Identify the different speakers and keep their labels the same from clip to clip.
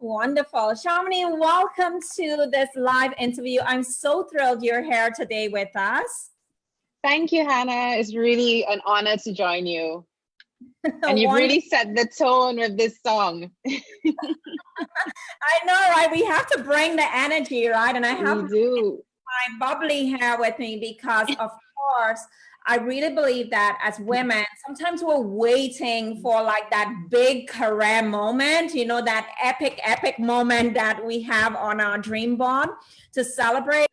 Speaker 1: Wonderful. Shamini, welcome to this live interview. I'm so thrilled you're here today with us.
Speaker 2: Thank you, Hannah. It's really an honor to join you. And you've
Speaker 1: Wonderful.
Speaker 2: really set the tone with this song.
Speaker 1: I know, right? We have to bring the energy, right? And I have my bubbly hair with me because, of course, I really believe that as women, sometimes we're waiting for like that big career moment, you know, that epic moment that we have on our dream board to celebrate.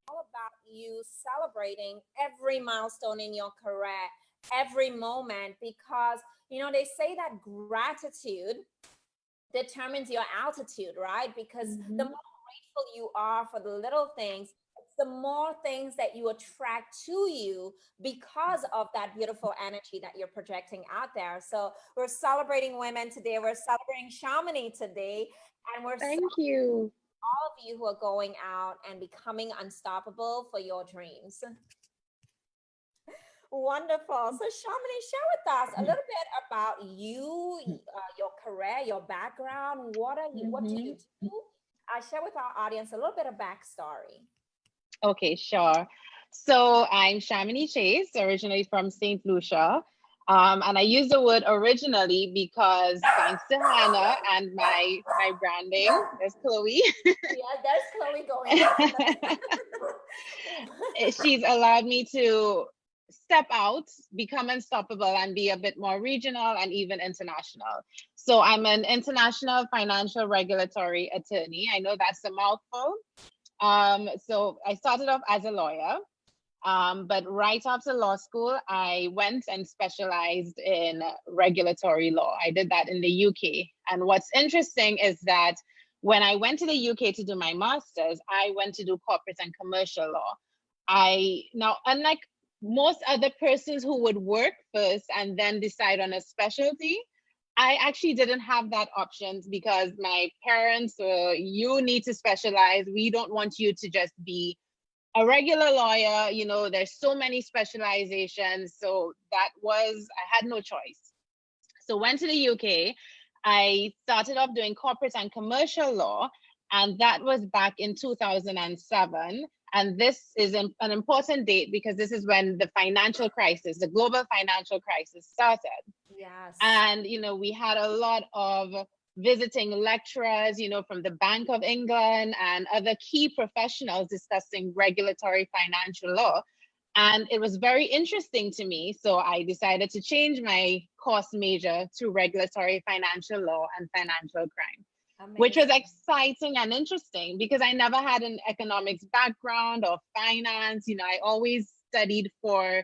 Speaker 1: All about you celebrating every milestone in your career, every moment, because, you know, they say that gratitude determines your altitude, right? Because the more grateful you are for the little things, the more things that you attract to you because of that beautiful energy that you're projecting out there. So we're celebrating women today. We're celebrating Shamini today. And we're
Speaker 2: Thank you.
Speaker 1: All of you who are going out and becoming unstoppable for your dreams. Wonderful. So Shamini, share with us a little bit about you, your career, your background. What do you do? Share with our audience a little bit of backstory.
Speaker 2: Okay, sure. So I'm Shamini Chase, originally from St. Lucia. And I use the word originally because thanks to Hannah and my branding, there's Chloe.
Speaker 1: Yeah, there's Chloe going.
Speaker 2: She's allowed me to step out, become unstoppable, and be a bit more regional and even international. So I'm an international financial regulatory attorney. I know that's a mouthful. So I started off as a lawyer, but right after law school, I went and specialized in regulatory law. I did that in the UK. And what's interesting is that when I went to the UK to do my master's, I went to do corporate and commercial law. Now, unlike most other persons who would work first and then decide on a specialty, I actually didn't have that option because my parents were, you need to specialize. We don't want you to just be a regular lawyer. You know, there's so many specializations. So I had no choice. So went to the UK. I started off doing corporate and commercial law. And that was back in 2007. And this is an important date because this is when the global financial crisis started.
Speaker 1: Yes.
Speaker 2: And, you know, we had a lot of visiting lecturers, you know, from the Bank of England and other key professionals discussing regulatory financial law. And it was very interesting to me. So I decided to change my course major to regulatory financial law and financial crime. Amazing. Which was exciting and interesting because I never had an economics background or finance. You know, I always studied for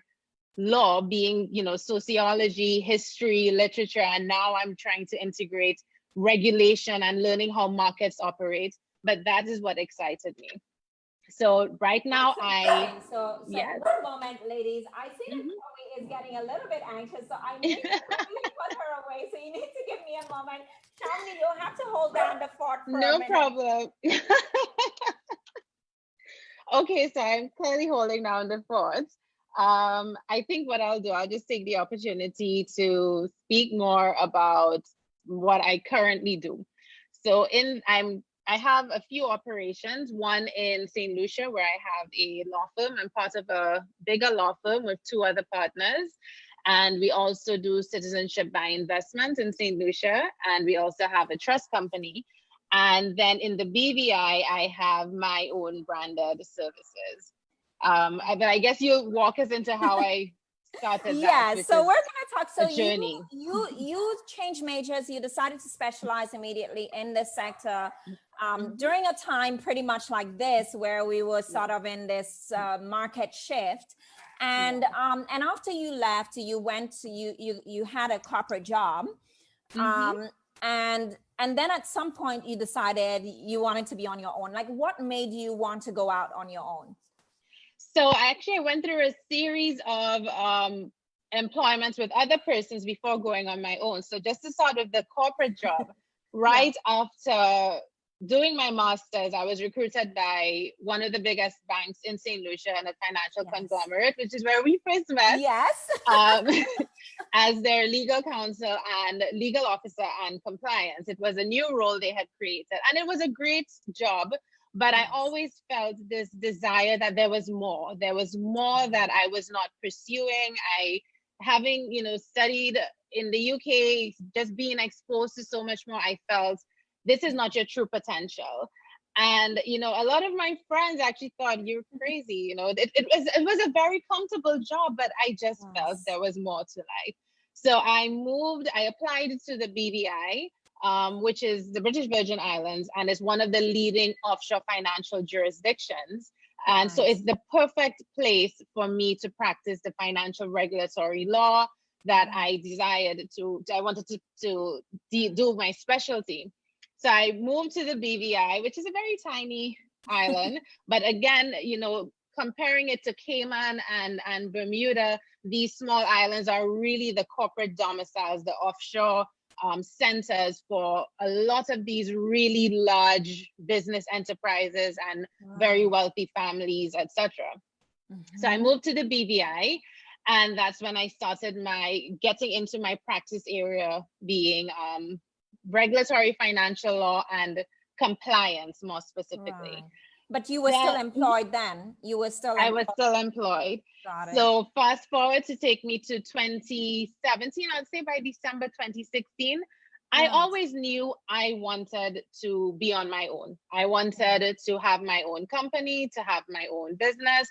Speaker 2: law, being, you know, sociology, history, literature, and now I'm trying to integrate regulation and learning how markets operate. But that is what excited me. So right now
Speaker 1: So
Speaker 2: yes.
Speaker 1: One moment, ladies. I see that Chloe is getting a little bit anxious, so I need to really put her away. So you need to give me a moment. Shamini, you'll have to hold down the fort for a minute.
Speaker 2: No problem. Okay, so I'm clearly holding down the fort. I think what I'll do, I'll just take the opportunity to speak more about what I currently do. So I have a few operations, one in St. Lucia where I have a law firm. I'm part of a bigger law firm with two other partners. And we also do citizenship by investment in St. Lucia. And we also have a trust company. And then in the BVI, I have my own branded services. But I guess you'll walk us into how I started that.
Speaker 1: Yeah, so we're going to talk. So
Speaker 2: journey.
Speaker 1: You changed majors. You decided to specialize immediately in this sector during a time pretty much like this, where we were sort of in this market shift. And after you left, you went to you had a corporate job, and then at some point you decided you wanted to be on your own. Like, what made you want to go out on your own?
Speaker 2: So actually, I went through a series of employments with other persons before going on my own. So just to start with the corporate job, right after doing my master's, I was recruited by one of the biggest banks in St. Lucia and a financial conglomerate, which is where we first met.
Speaker 1: Yes.
Speaker 2: As their legal counsel and legal officer and compliance. It was a new role they had created, and it was a great job. But I always felt this desire that there was more. There was more that I was not pursuing. Having, studied in the UK, just being exposed to so much more, I felt this is not your true potential. And, a lot of my friends actually thought you're crazy. It was a very comfortable job, but I just felt there was more to life. So I applied to the BVI, which is the British Virgin Islands, and is one of the leading offshore financial jurisdictions. And so it's the perfect place for me to practice the financial regulatory law that I wanted to do my specialty. So I moved to the BVI, which is a very tiny island. But again, comparing it to Cayman and Bermuda, these small islands are really the corporate domiciles, the offshore centers for a lot of these really large business enterprises and very wealthy families, etc. So I moved to the BVI, and that's when I started getting into my practice area being regulatory financial law and compliance, more specifically.
Speaker 1: Right. But you were still employed then? You were still employed?
Speaker 2: I was still employed.
Speaker 1: Got it.
Speaker 2: So fast forward to take me to 2017, I'd say by December 2016, I always knew I wanted to be on my own. I wanted to have my own company, to have my own business.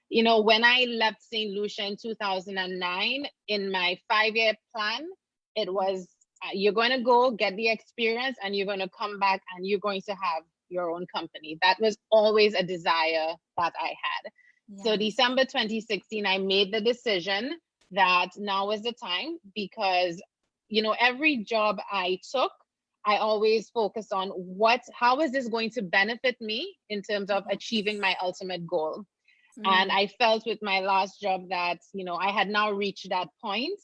Speaker 2: When I left St. Lucia in 2009, in my 5-year plan, it was, you're going to go get the experience and you're going to come back and you're going to have your own company. That was always a desire that I had. Yeah. So December 2016, I made the decision that now is the time, because, every job I took, I always focused on how is this going to benefit me in terms of achieving my ultimate goal. And I felt with my last job that, I had now reached that point.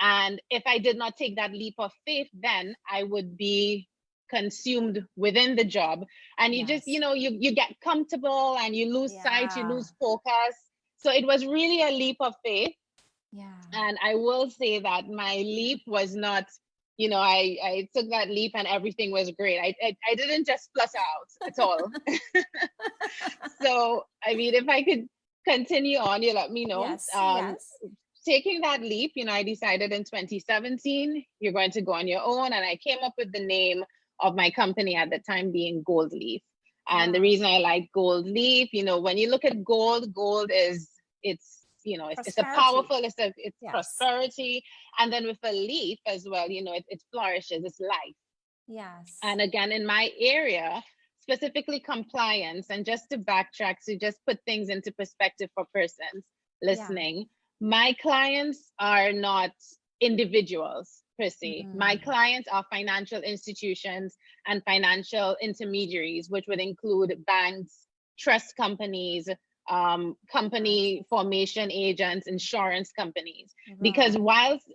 Speaker 2: And if I did not take that leap of faith, then I would be consumed within the job. And you just, you get comfortable and you lose sight, you lose focus. So it was really a leap of faith. Yeah. And I will say that my leap was not, I took that leap and everything was great. I didn't just plus out at all. So, if I could continue on, you let me know. Yes. Taking that leap, I decided in 2017, you're going to go on your own. And I came up with the name of my company at the time being Gold Leaf. And the reason I like Gold Leaf, when you look at gold is, it's a powerful, it's prosperity. And then with a leaf as well, it flourishes, it's life. Yes. And again, in my area, specifically compliance, and just to backtrack, to just put things into perspective for persons listening, my clients are not individuals per se. My clients are financial institutions and financial intermediaries, which would include banks, trust companies, company formation agents, insurance companies. Because whilst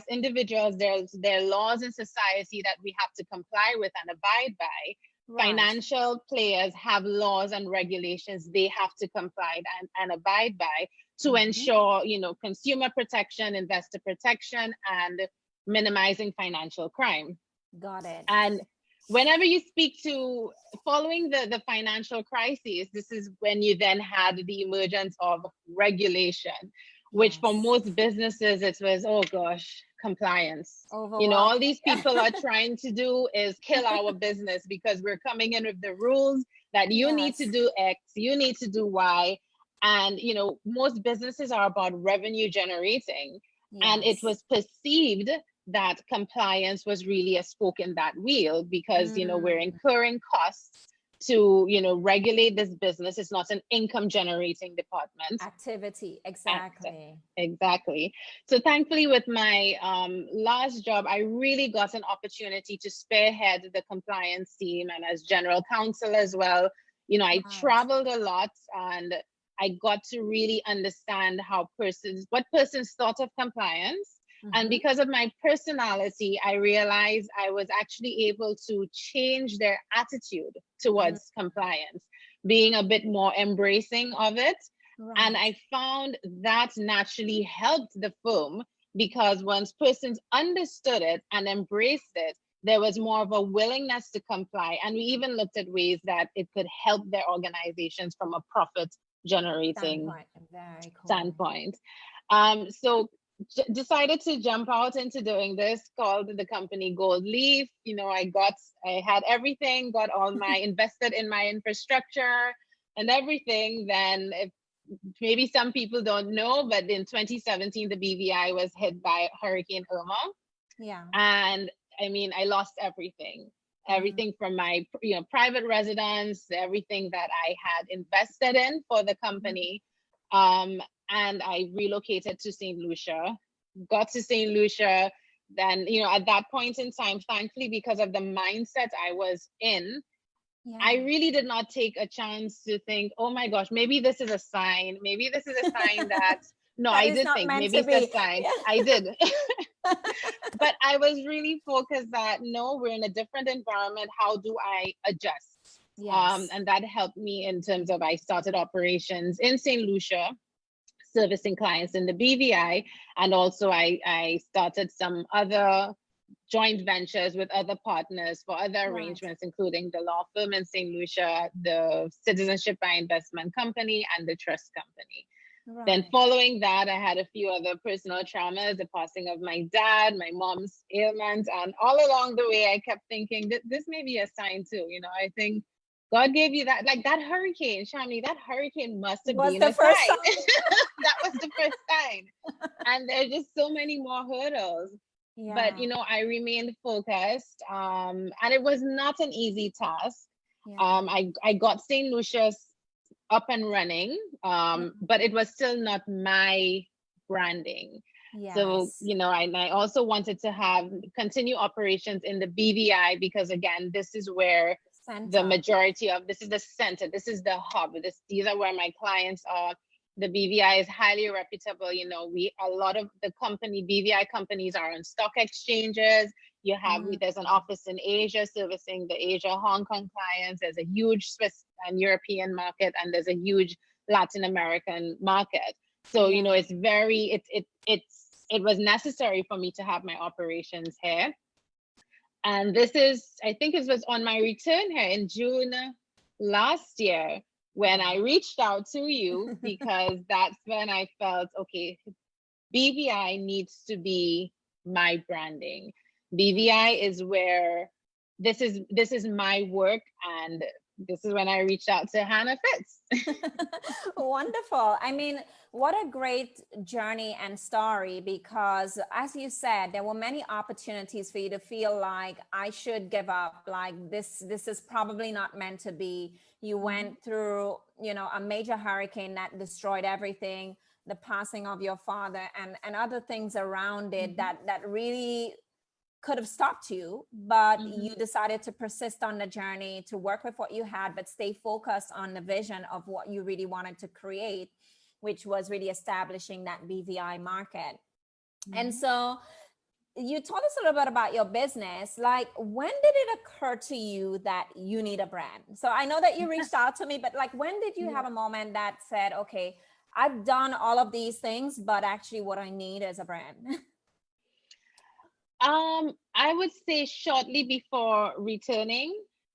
Speaker 2: individuals, there are laws in society that we have to comply with and abide by, financial players have laws and regulations they have to comply and abide by to ensure, consumer protection, investor protection, and minimizing financial crime. Got it. And whenever you speak to, following the financial crisis, this is when you then had the emergence of regulation, which for most businesses, it was, oh gosh, compliance. All these people are trying to do is kill our business because we're coming in with the rules that you need to do X, you need to do Y. And, most businesses are about revenue generating. And it was perceived that compliance was really a spoke in that wheel because, we're incurring costs to, regulate this business. It's not an income generating department.
Speaker 1: Activity, exactly.
Speaker 2: Exactly. So thankfully with my last job, I really got an opportunity to spearhead the compliance team, and as general counsel as well. I traveled a lot, and I got to really understand what persons thought of compliance And because of my personality, I realized I was actually able to change their attitude towards compliance, being a bit more embracing of it. Right. And I found that naturally helped the firm, because once persons understood it and embraced it, there was more of a willingness to comply. And we even looked at ways that it could help their organizations from a profit generating standpoint. So decided to jump out into doing this, called the company Gold Leaf. You know, I had everything, got all my invested in my infrastructure and everything. Then maybe some people don't know, but in 2017, the BVI was hit by Hurricane Irma. Yeah. And I mean, I lost everything from my, private residence, everything that I had invested in for the company. And I relocated to St. Lucia, got to St. Lucia. Then, at that point in time, thankfully, because of the mindset I was in, I really did not take a chance to think, oh my gosh, maybe this is a sign. Maybe this is a sign that, no, I did think maybe it's a sign. Yeah. I did. But I was really focused that, no, we're in a different environment. How do I adjust? Yes. And that helped me in terms of, I started operations in St. Lucia, servicing clients in the BVI. And also I started some other joint ventures with other partners for other arrangements, including the law firm in St. Lucia, the citizenship by investment company, and the trust company. Right. Then following that, I had a few other personal traumas, the passing of my dad, my mom's ailment, and all along the way, I kept thinking that this may be a sign too. I think God gave you that, like that hurricane, Shamini, that hurricane must have been a sign. That was the first sign. And there's just so many more hurdles. Yeah. But, I remained focused, and it was not an easy task. Yeah. I got St. Lucia's up and running, but it was still not my branding. Yes. So, I also wanted to continue operations in the BVI, because again, this is where the majority of, this is the center, this is the hub, these are where my clients are. The BVI is highly reputable. A lot of the BVI companies are on stock exchanges. You have, there's an office in Asia servicing the Asia, Hong Kong clients. There's a huge Swiss and European market, and there's a huge Latin American market. So, it was necessary for me to have my operations here. And I think it was on my return here in June last year, when I reached out to you, because that's when I felt, okay, BVI needs to be my branding. BVI is where this is my work, and this is when I reached out to Hannah Fitz.
Speaker 1: Wonderful. I mean, what a great journey and story, because as you said, there were many opportunities for you to feel like I should give up, like this is probably not meant to be. You went through, a major hurricane that destroyed everything, the passing of your father, and other things around it that really could have stopped you, but you decided to persist on the journey, to work with what you had, but stay focused on the vision of what you really wanted to create, which was really establishing that BVI market. And so you told us a little bit about your business. Like, when did it occur to you that you need a brand? So I know that you reached out to me, but like, when did you have a moment that said, okay, I've done all of these things, but actually what I need is a brand?
Speaker 2: I would say shortly before returning.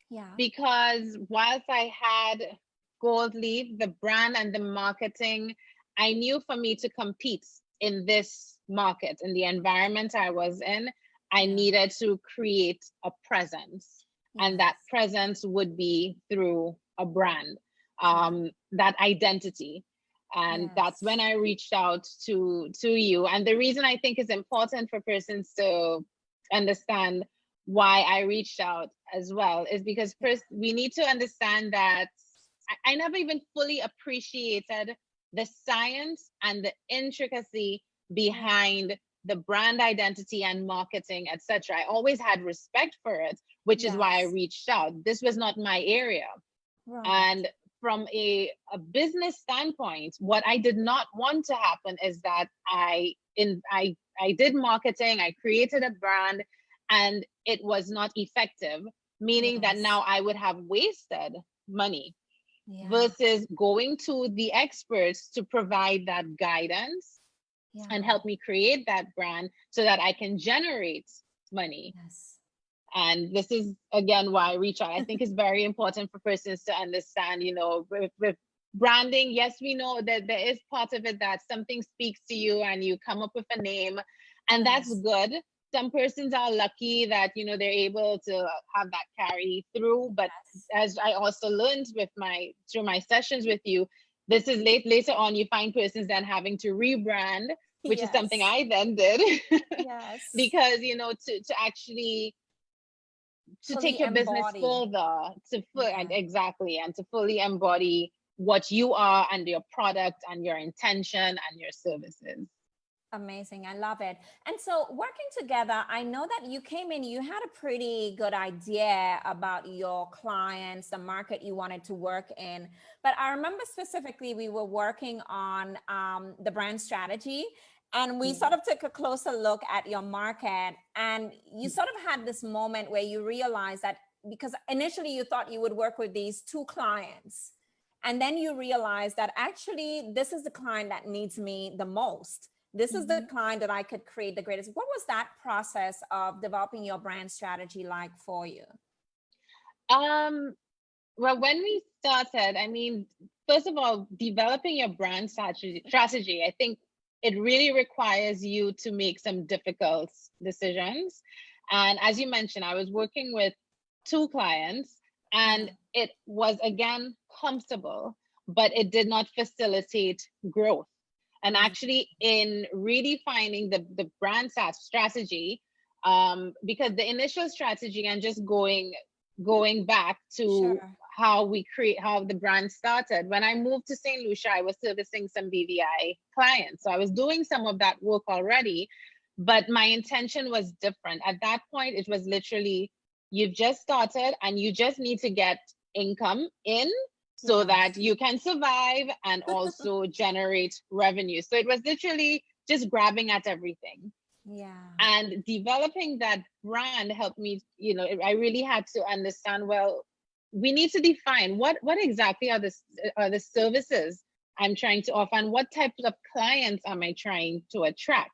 Speaker 2: Yeah. Because whilst I had Gold Leaf, the brand and the marketing, I knew for me to compete in this market, in the environment I was in, I needed to create a presence. And that presence would be through a brand, that identity. And that's when I reached out to you. And the reason I think is important for persons to understand why I reached out as well is because first we need to understand that I never even fully appreciated the science and the intricacy behind the brand identity and marketing, etc. I always had respect for it, which is why I reached out. This was not my area. Right. And from a business standpoint, what I did not want to happen is that I I did marketing, I created a brand, and it was not effective, meaning that now I would have wasted money versus going to the experts to provide that guidance and help me create that brand so that I can generate money. And this is, again, why I reach out. I think it's very important for persons to understand, you know, with branding, yes, we know that there is part of it that something speaks to you and you come up with a name, and that's good. Some persons are lucky that, you know, they're able to have that carry through. But as I also learned through my sessions with you, this is later on, you find persons then having to rebrand, which is something I then did. Because, you know, to actually take your business further, exactly, and to fully embody what you are and your product and your intention and your services.
Speaker 1: Amazing. I love it. And so working together, I know that you came in, you had a pretty good idea about your clients, the market you wanted to work in. But I remember specifically we were working on the brand strategy, and we sort of took a closer look at your market, and you sort of had this moment where you realized that, because initially you thought you would work with these 2 clients, and then you realized that actually this is the client that needs me the most. This is the client that I could create the greatest. What was that process of developing your brand strategy like for you?
Speaker 2: Well, when we started, I mean, first of all, developing your brand strategy, I think it really requires you to make some difficult decisions. And as you mentioned, I was working with 2 clients, and it was, again, comfortable, but it did not facilitate growth. And actually, in redefining the brand strategy, because the initial strategy, and just going back to how the brand started. When I moved to St. Lucia, I was servicing some BVI clients. So I was doing some of that work already, but my intention was different. At that point, it was literally, you've just started and you just need to get income in so that you can survive and also generate revenue. So it was literally just grabbing at everything. And developing that brand helped me, you know, I really had to understand, well, we need to define what exactly are the services I'm trying to offer, and what types of clients am I trying to attract?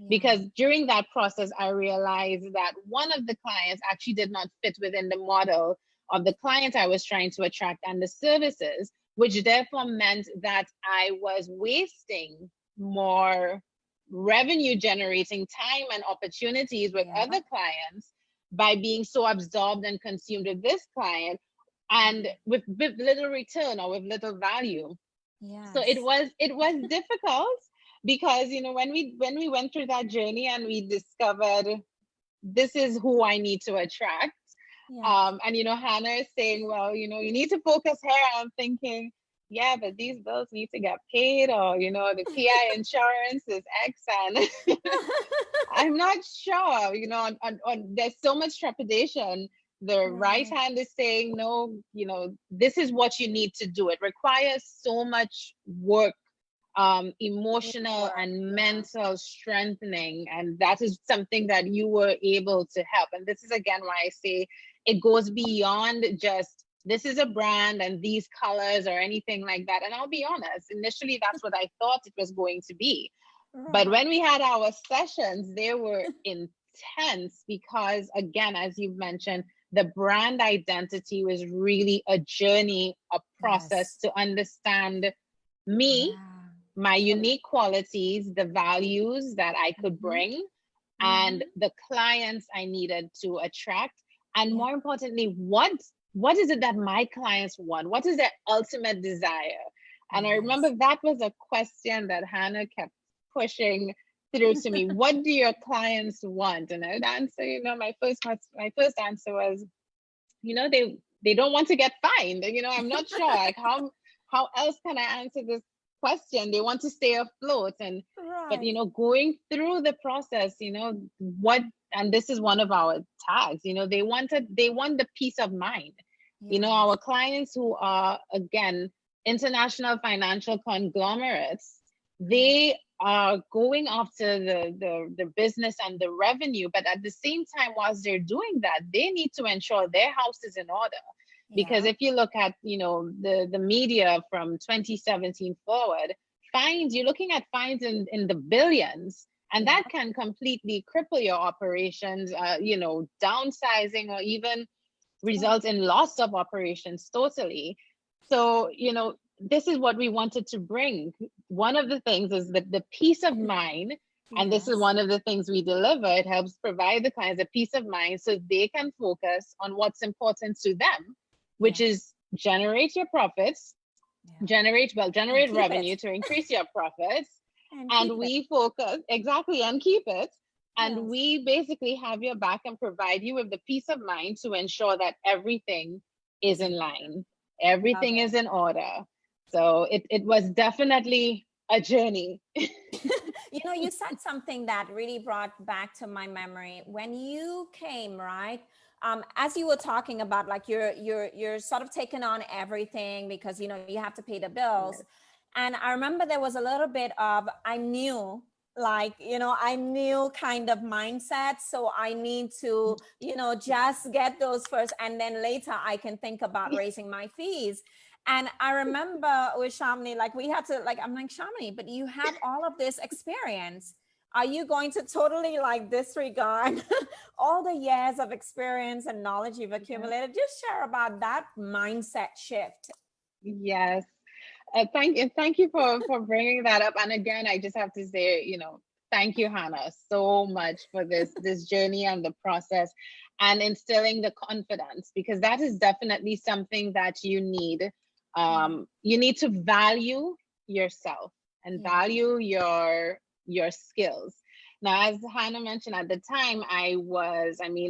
Speaker 2: Because during that process, I realized that one of the clients actually did not fit within the model of the clients I was trying to attract and the services, which therefore meant that I was wasting more revenue generating time and opportunities with other clients by being so absorbed and consumed with this client, and with little return or with little value. So it was difficult, because, you know, when we went through that journey and we discovered this is who I need to attract. And, you know, Hannah is saying, well, you know, you need to focus here. I'm thinking, yeah, but these bills need to get paid, or, you know, the PI insurance is X, and I'm not sure, you know, there's so much trepidation. The right hand is saying, no, you know, this is what you need to do. It requires so much work, emotional and mental strengthening. And that is something that you were able to help. And this is, again, why I say it goes beyond just, this is a brand and these colors or anything like that. And I'll be honest, initially, that's what I thought it was going to be. But when we had our sessions, they were intense, because, again, as you've mentioned, the brand identity was really a journey, a process to understand me, my unique qualities, the values that I could bring, and the clients I needed to attract. And more importantly, what is it that my clients want? What is their ultimate desire? And I remember that was a question that Hannah kept pushing through to me. What do your clients want? And I'd answer, you know, my first answer was, you know, they don't want to get fined. You know, I'm not sure, like, how else can I answer this question? They want to stay afloat. And but, you know, going through the process, you know, and this is one of our tags, you know, they want the peace of mind. You know, our clients who are, again, international financial conglomerates, they are going after the business and the revenue, but at the same time, whilst they're doing that, they need to ensure their house is in order. Because if you look at, you know, the media from 2017 forward, fines, you're looking at fines in the billions, and that can completely cripple your operations, you know, downsizing, or even result in loss of operations totally. So, you know, this is what we wanted to bring. One of the things is that the peace of mind, and this is one of the things we deliver. It helps provide the clients a peace of mind so they can focus on what's important to them, which is generate your profits, generate revenue to increase your profits, and we focus and keep it. And we basically have your back and provide you with the peace of mind to ensure that everything is in line, everything is in order. So it was definitely a journey.
Speaker 1: You know, you said something that really brought back to my memory when you came, right? As you were talking about, like you're sort of taking on everything because, you know, you have to pay the bills. And I remember there was a little bit of, I knew kind of mindset. So I need to, you know, just get those first, and then later I can think about raising my fees. And I remember with Shamini, like we had to, like, I'm like, Shamini, but you have all of this experience. Are you going to totally like disregard all the years of experience and knowledge you've accumulated? Just share about that mindset shift.
Speaker 2: Yes. Thank you for bringing that up. And again, I just have to say, you know, thank you, Hannah, so much for this journey and the process, and instilling the confidence, because that is definitely something that you need. You need to value yourself and value your skills. Now, as Hannah mentioned, at the time,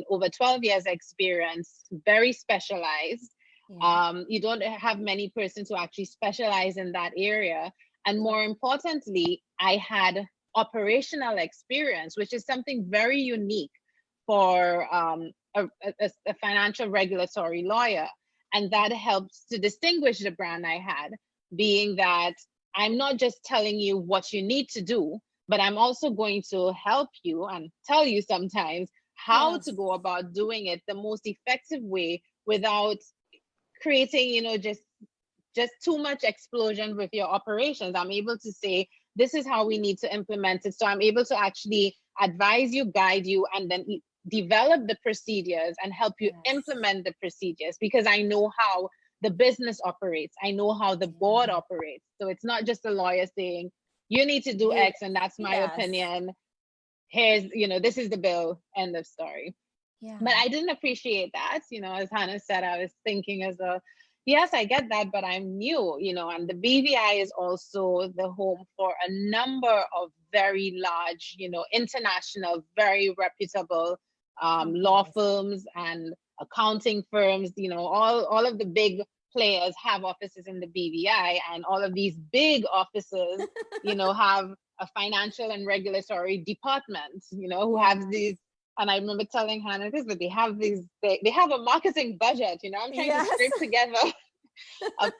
Speaker 2: over 12 years experience, very specialized. You don't have many persons who actually specialize in that area. And more importantly, I had operational experience, which is something very unique for a financial regulatory lawyer. And that helps to distinguish the brand I had, being that I'm not just telling you what you need to do, but I'm also going to help you and tell you sometimes how to go about doing it the most effective way without creating, you know, just too much explosion with your operations. I'm able to say, this is how we need to implement it. So I'm able to actually advise you, guide you, and then develop the procedures and help you implement the procedures, because I know how the business operates. I know how the board operates. So it's not just a lawyer saying, you need to do X, and that's my opinion. Here's, you know, this is the bill, end of story. But I didn't appreciate that. You know, as Hannah said, I was thinking yes, I get that, but I'm new, you know, and the BVI is also the home for a number of very large, you know, international, very reputable law firms and accounting firms. You know, all of the big players have offices in the BVI, and all of these big offices, you know, have a financial and regulatory department, you know, who have these. And I remember telling Hannah this, but they have a marketing budget, you know, I'm trying to scrape together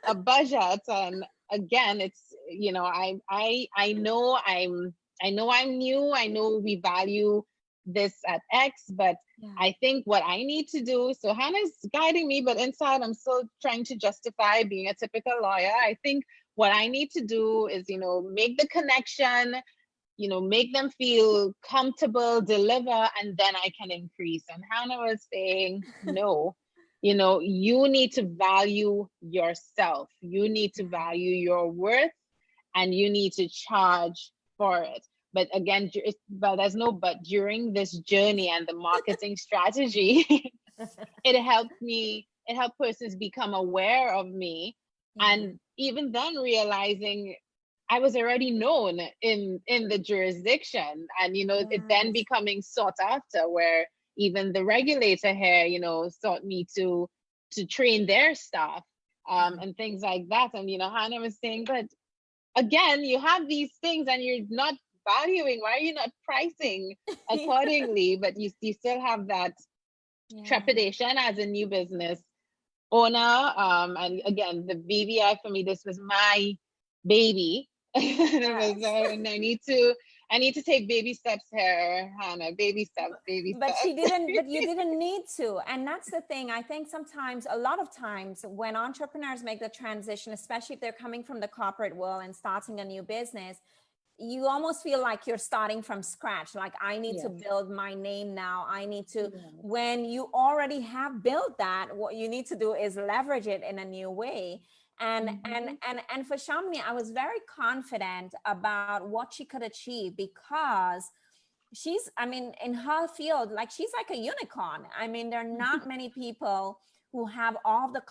Speaker 2: a budget. And again, it's, you know, I know I'm new. I know we value this at X, but I think what I need to do, so Hannah's guiding me, but inside I'm still trying to justify being a typical lawyer. I think what I need to do is, you know, make the connection, you know, make them feel comfortable, deliver, and then I can increase. And Hannah was saying, no, you know, you need to value yourself. You need to value your worth, and you need to charge for it. But again, but there's no but. During this journey and the marketing strategy, it helped persons become aware of me. And even then realizing I was already known in the jurisdiction, and, you know, it then becoming sought after, where even the regulator here, you know, sought me to train their staff and things like that. And, you know, Hannah was saying, but again, you have these things and you're not valuing. Why are you not pricing accordingly? But you still have that trepidation as a new business owner. And again, the BVI for me, this was my baby. And I need to take baby steps here, Hannah. Baby steps, baby steps.
Speaker 1: But you didn't need to. And that's the thing. I think sometimes, a lot of times when entrepreneurs make the transition, especially if they're coming from the corporate world and starting a new business, you almost feel like you're starting from scratch. Like, I need to build my name now. I need to, when you already have built that, what you need to do is leverage it in a new way. And for Shamini, I was very confident about what she could achieve, because she's, I mean, in her field, like, she's like a unicorn. I mean, there are not many people who have all the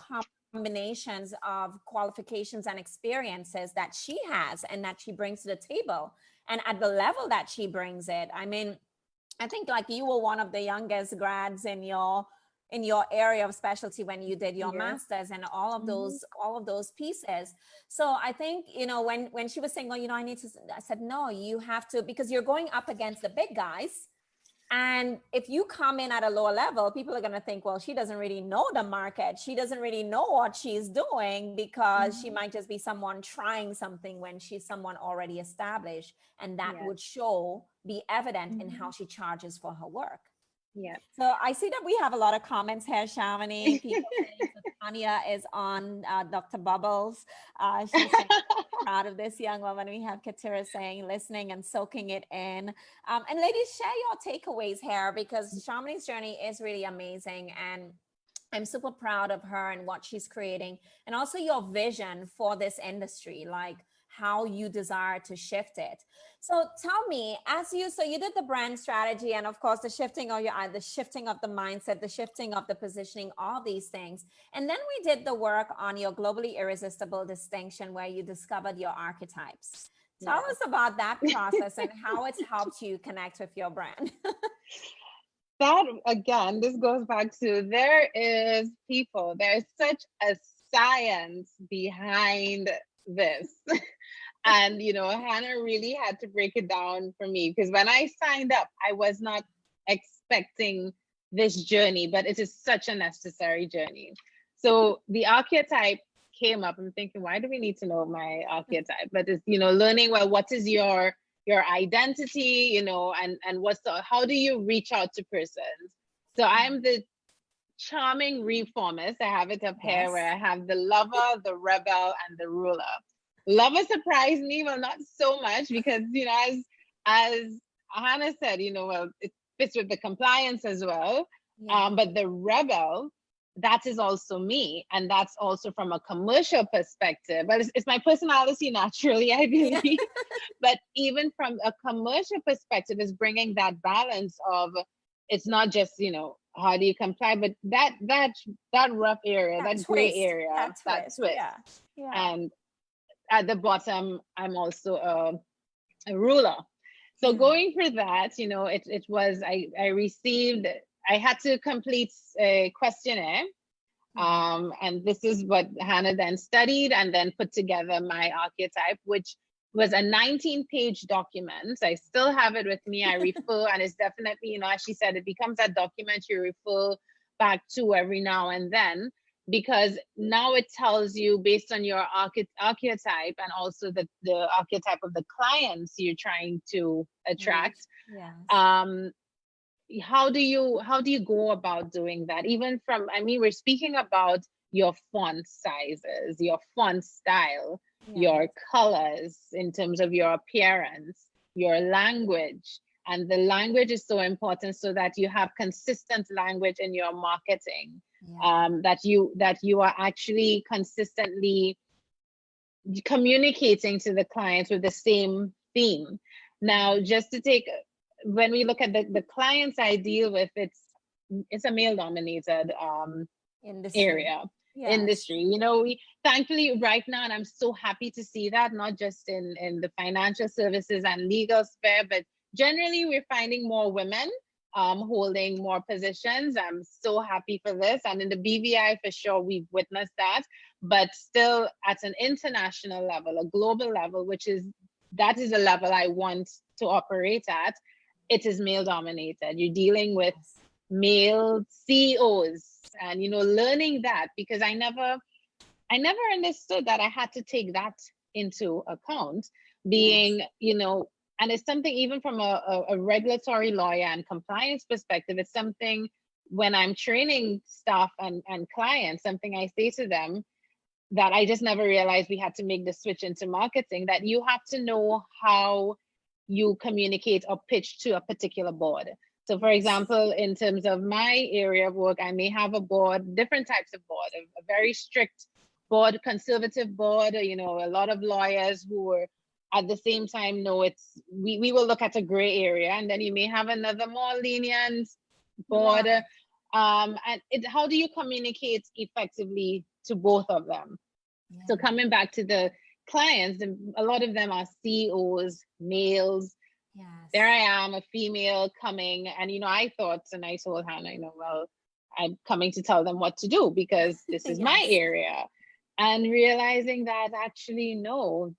Speaker 1: combinations of qualifications and experiences that she has and that she brings to the table, and at the level that she brings it. I mean, I think, like, you were one of the youngest grads in your area of specialty when you did your masters and all of those pieces. So I think, you know, when she was saying, well, you know, I said, no, you have to, because you're going up against the big guys. And if you come in at a lower level, people are going to think, well, she doesn't really know the market. She doesn't really know what she's doing, because she might just be someone trying something when she's someone already established. And that would be evident in how she charges for her work.
Speaker 2: Yeah.
Speaker 1: So I see that we have a lot of comments here, Shamini. People saying Tanya is on Dr. Bubbles. She's saying, proud of this young woman. We have Katira saying, listening and soaking it in. And ladies, share your takeaways here, because Shamini's journey is really amazing. And I'm super proud of her and what she's creating, and also your vision for this industry, like how you desire to shift it. So tell me, so you did the brand strategy, and of course the shifting of the shifting of the mindset, the shifting of the positioning, all these things. And then we did the work on your globally irresistible distinction, where you discovered your archetypes. Tell us about that process and how it's helped you connect with your brand.
Speaker 2: That, again, this goes back to, there's such a science behind this. And, you know, Hannah really had to break it down for me, because when I signed up, I was not expecting this journey, but it is such a necessary journey. So the archetype came up. I'm thinking, why do we need to know my archetype? But it's, you know, learning, well, what is your identity, you know, and how do you reach out to persons? So I'm the charming reformist. I have it up here, where I have the lover, the rebel, and the ruler. Lover surprised me, well, not so much, because, you know, as Hannah said, you know, well, it fits with the compliance as well. But the rebel, that is also me, and that's also from a commercial perspective. But it's my personality naturally, I believe. But even from a commercial perspective, is bringing that balance of, it's not just, you know, how do you comply, but that rough area, that gray area, that twist. And at the bottom, I'm also a ruler. So going through that, you know, it was, I had to complete a questionnaire. And this is what Hannah then studied and then put together my archetype, which was a 19-page document. I still have it with me. I refer, and it's definitely, you know, as she said, it becomes a document you refer back to every now and then, because now it tells you, based on your archetype and also the archetype of the clients you're trying to attract. How do you go about doing that? Even from, I mean, we're speaking about your font sizes, your font style, your colors in terms of your appearance, your language. And the language is so important, so that you have consistent language in your marketing, that you are actually consistently communicating to the clients with the same theme. Now, just to take, when we look at the clients I deal with, it's a male-dominated industry. You know, we thankfully right now, and I'm so happy to see that, not just in the financial services and legal sphere, but generally we're finding more women holding more positions. I'm so happy for this. And in the BVI, for sure, we've witnessed that. But still, at an international level, a global level, that is a level I want to operate at, it is male dominated. You're dealing with male CEOs, and, you know, learning that, because I never understood that I had to take that into account. being, and it's something even from a regulatory lawyer and compliance perspective, it's something when I'm training staff and clients, something I say to them that I just never realized we had to make the switch into marketing, that you have to know how you communicate or pitch to a particular board. So for example, in terms of my area of work, I may have a board, different types of board, a very strict board, conservative board, a lot of lawyers who were at the same time, we will look at a gray area, and then you may have another more lenient board. Yeah. How do you communicate effectively to both of them? Yeah. So coming back to the clients, a lot of them are CEOs, males. Yes. There I am, a female coming, and I thought, and I told Hannah, well, I'm coming to tell them what to do because this is my area. And realizing that actually, no,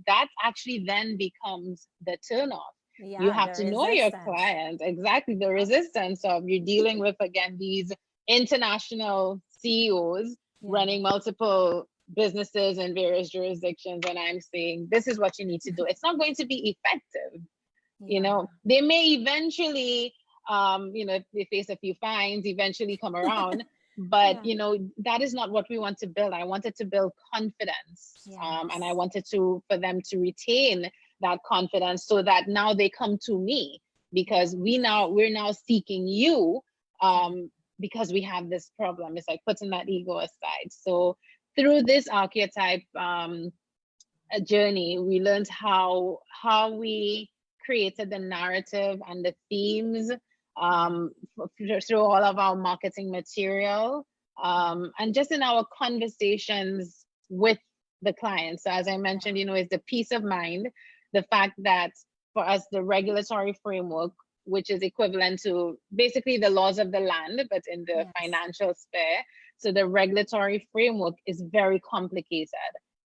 Speaker 2: that actually then becomes the turnoff. Yeah, you have to know your client, exactly, the resistance of you're dealing with, again, these international CEOs running multiple businesses in various jurisdictions. And I'm saying, this is what you need to do. It's not going to be effective. Yeah. They may eventually, if they face a few fines, eventually come around. But, that is not what we want to build. I wanted to build confidence. Yes. And I wanted for them to retain that confidence so that now they come to me because we're now seeking you because we have this problem. It's like putting that ego aside. So through this archetype journey, we learned how we created the narrative and the themes through all of our marketing material and just in our conversations with the clients. So as I mentioned, it's the peace of mind, the fact that for us, the regulatory framework, which is equivalent to basically the laws of the land, but in the financial sphere. So the regulatory framework is very complicated.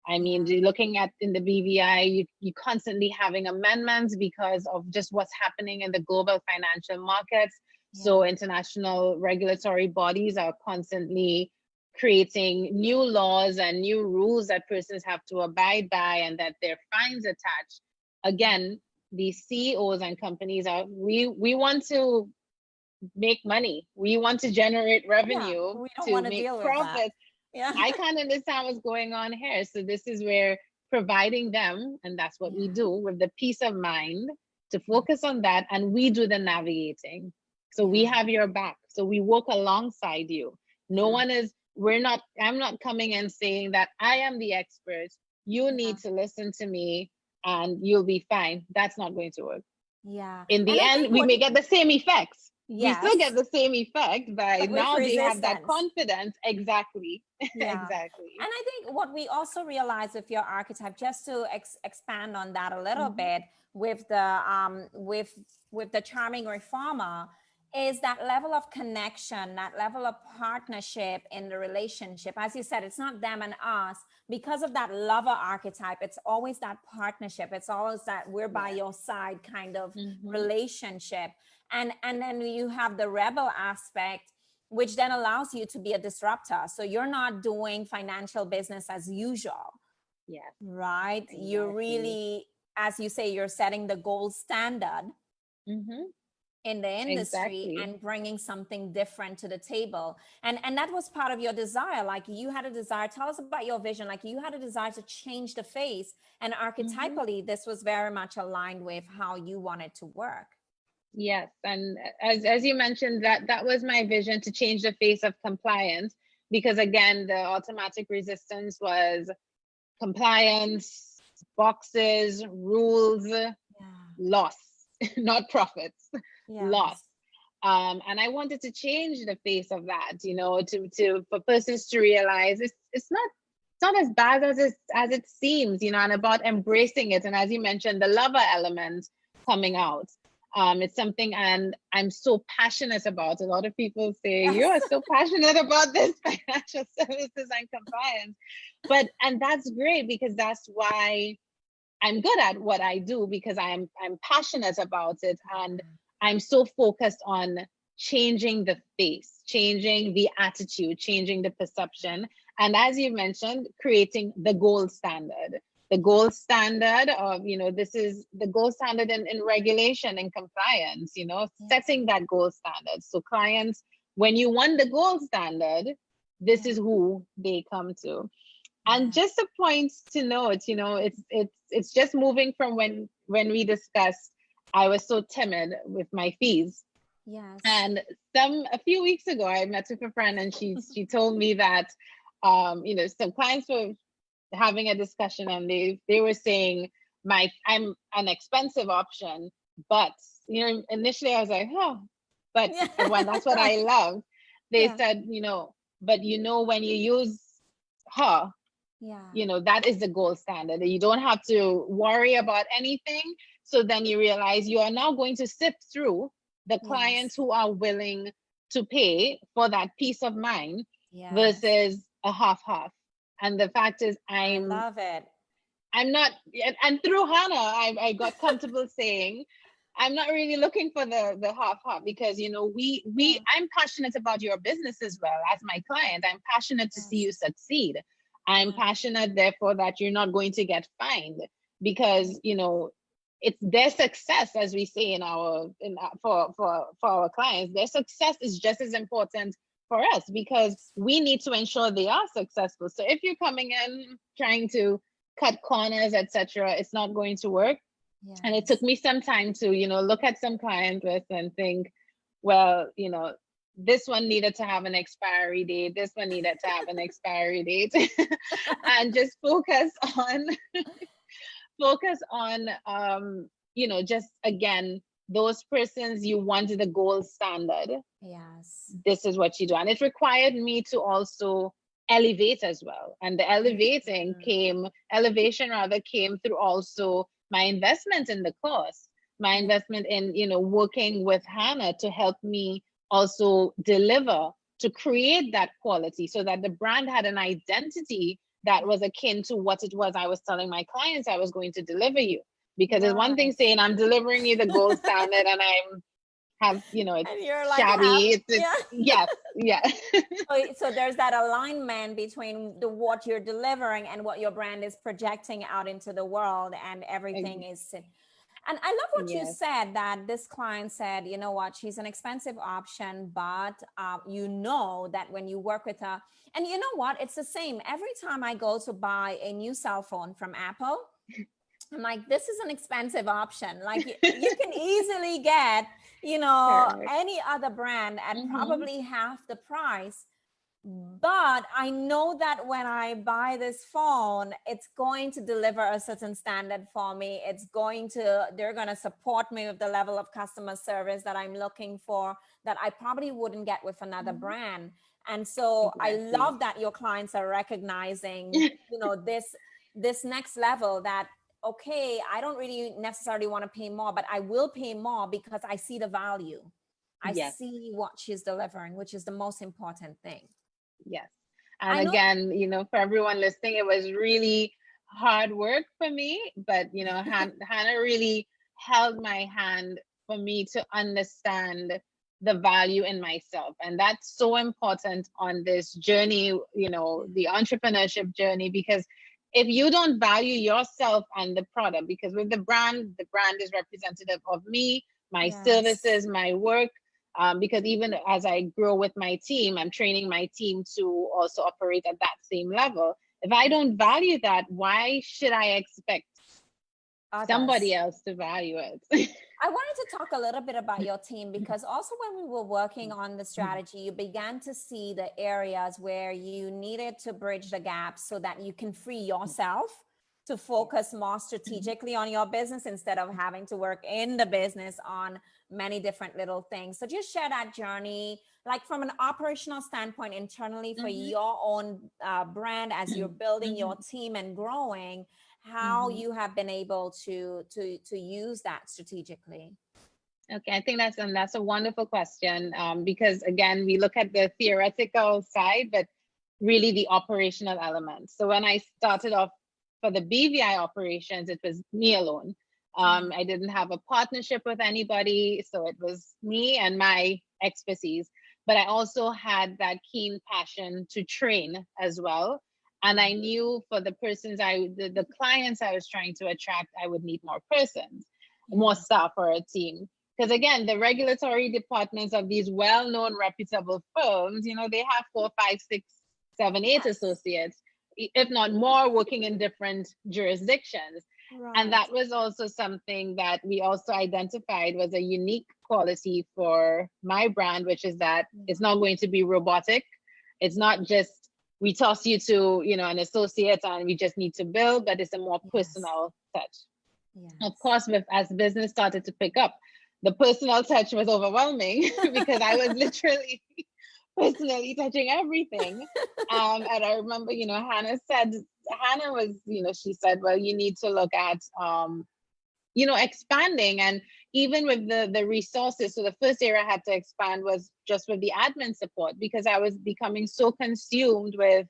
Speaker 2: I mean, looking at in the BVI, you constantly having amendments because of just what's happening in the global financial markets. Yeah. So international regulatory bodies are constantly creating new laws and new rules that persons have to abide by and that there are fines attached. Again, these CEOs and companies we want to make money. We want to generate revenue to make profits. Yeah. I can't understand what's going on here. So this is where providing them, and that's what we do with the peace of mind to focus on that. And we do the navigating. So we have your back. So we work alongside you. I'm not coming and saying that I am the expert. You need to listen to me and you'll be fine. That's not going to work. Yeah. In the end, we may get the same effects. Yes. We still get the same effect, but now they have that confidence. Exactly. Yeah. Exactly.
Speaker 1: And I think what we also realize with your archetype, just to expand on that a little bit, with the charming reformer, is that level of connection, that level of partnership in the relationship. As you said, it's not them and us. Because of that lover archetype, it's always that partnership. It's always that we're by your side kind of relationship. And then you have the rebel aspect, which then allows you to be a disruptor. So you're not doing financial business as usual. Yeah. Right? Exactly. You're really, as you say, you're setting the gold standard in the industry and bringing something different to the table. And that was part of your desire. Like you had a desire, tell us about your vision. Like you had a desire to change the face, and archetypally, this was very much aligned with how you wanted to work.
Speaker 2: Yes, and as you mentioned, that was my vision, to change the face of compliance, because again, the automatic resistance was compliance, boxes, rules, loss, not profits, loss. And I wanted to change the face of that, for persons to realize it's not as bad as it seems, and about embracing it. And as you mentioned, the lover element coming out. It's something, and I'm so passionate about. A lot of people say, you are so passionate about this financial services and compliance. And that's great, because that's why I'm good at what I do, because I'm passionate about it. And I'm so focused on changing the face, changing the attitude, changing the perception. And as you mentioned, creating the gold standard. the gold standard of, this is the gold standard in regulation and compliance, setting that gold standard. So clients, when you want the gold standard, this is who they come to. And just a point to note, it's just moving from when we discussed, I was so timid with my fees.
Speaker 1: Yes.
Speaker 2: And a few weeks ago, I met with a friend, and she told me that, some clients were having a discussion, and they were saying, I'm an expensive option, but initially I was like, but when that's what I love. They said, but when you use her, that is the gold standard. You don't have to worry about anything. So then you realize you are now going to sift through the clients who are willing to pay for that peace of mind versus a half. And the fact is, I
Speaker 1: love it.
Speaker 2: I'm not, and through Hannah, I got comfortable saying, I'm not really looking for the half, because, I'm passionate about your business as well as my client. I'm passionate to see you succeed. I'm passionate, therefore, that you're not going to get fined, because, it's their success, as we say for our clients, their success is just as important for us, because we need to ensure they are successful. So if you're coming in trying to cut corners, etc., it's not going to work. Yes. And it took me some time to, look at some client lists and think, well, this one needed to have an expiry date, this one needed to have an expiry date, and just focus on just, again, those persons you wanted the gold standard.
Speaker 1: Yes.
Speaker 2: This is what you do. And it required me to also elevate as well. And the elevation came through also my investment in the course, my investment in, working with Hannah to help me also deliver, to create that quality, so that the brand had an identity that was akin to what it was I was telling my clients I was going to deliver you. Because it's one thing saying I'm delivering you the gold standard and it's
Speaker 1: and you're like
Speaker 2: shabby.
Speaker 1: So there's that alignment between what you're delivering and what your brand is projecting out into the world, and everything is. And I love what you said, that this client said, you know what, she's an expensive option, but that when you work with her, and you know what, it's the same. Every time I go to buy a new cell phone from Apple, I'm like, this is an expensive option. Like you can easily get, any other brand at probably half the price. But I know that when I buy this phone, it's going to deliver a certain standard for me. They're going to support me with the level of customer service that I'm looking for, that I probably wouldn't get with another brand. And so I love that your clients are recognizing, this next level, that, okay, I don't really necessarily want to pay more, but I will pay more because I see the value. I see what she's delivering, which is the most important thing.
Speaker 2: Yes. And again, for everyone listening, it was really hard work for me, but, Hannah really held my hand for me to understand the value in myself. And that's so important on this journey, the entrepreneurship journey, because if you don't value yourself and the product, because with the brand is representative of me, my services, my work, because even as I grow with my team, I'm training my team to also operate at that same level. If I don't value that, why should I expect somebody else to value it?
Speaker 1: I wanted to talk a little bit about your team, because also when we were working on the strategy, you began to see the areas where you needed to bridge the gap so that you can free yourself to focus more strategically on your business instead of having to work in the business on many different little things. So just share that journey, like from an operational standpoint internally for your own brand, as you're building your team and growing, how you have been able to use that strategically.
Speaker 2: Okay, I think that's a wonderful question, because again, we look at the theoretical side, but really the operational element. So when I started off for the BVI operations, it was me alone. I didn't have a partnership with anybody, so it was me and my expertise. But I also had that keen passion to train as well. And I knew for the persons the clients I was trying to attract, I would need more persons, more staff for a team. Because again, the regulatory departments of these well-known reputable firms, they have 4, 5, 6, 7, 8 associates, if not more, working in different jurisdictions. Right. And that was also something that we also identified was a unique quality for my brand, which is that it's not going to be robotic. It's not just we toss you to, an associate and we just need to build, but it's a more personal touch. Yes. Of course, as business started to pick up, the personal touch was overwhelming because I was literally personally touching everything. And I remember, Hannah was, she said, well, you need to look at, expanding. And even with the resources, so the first area I had to expand was just with the admin support, because I was becoming so consumed with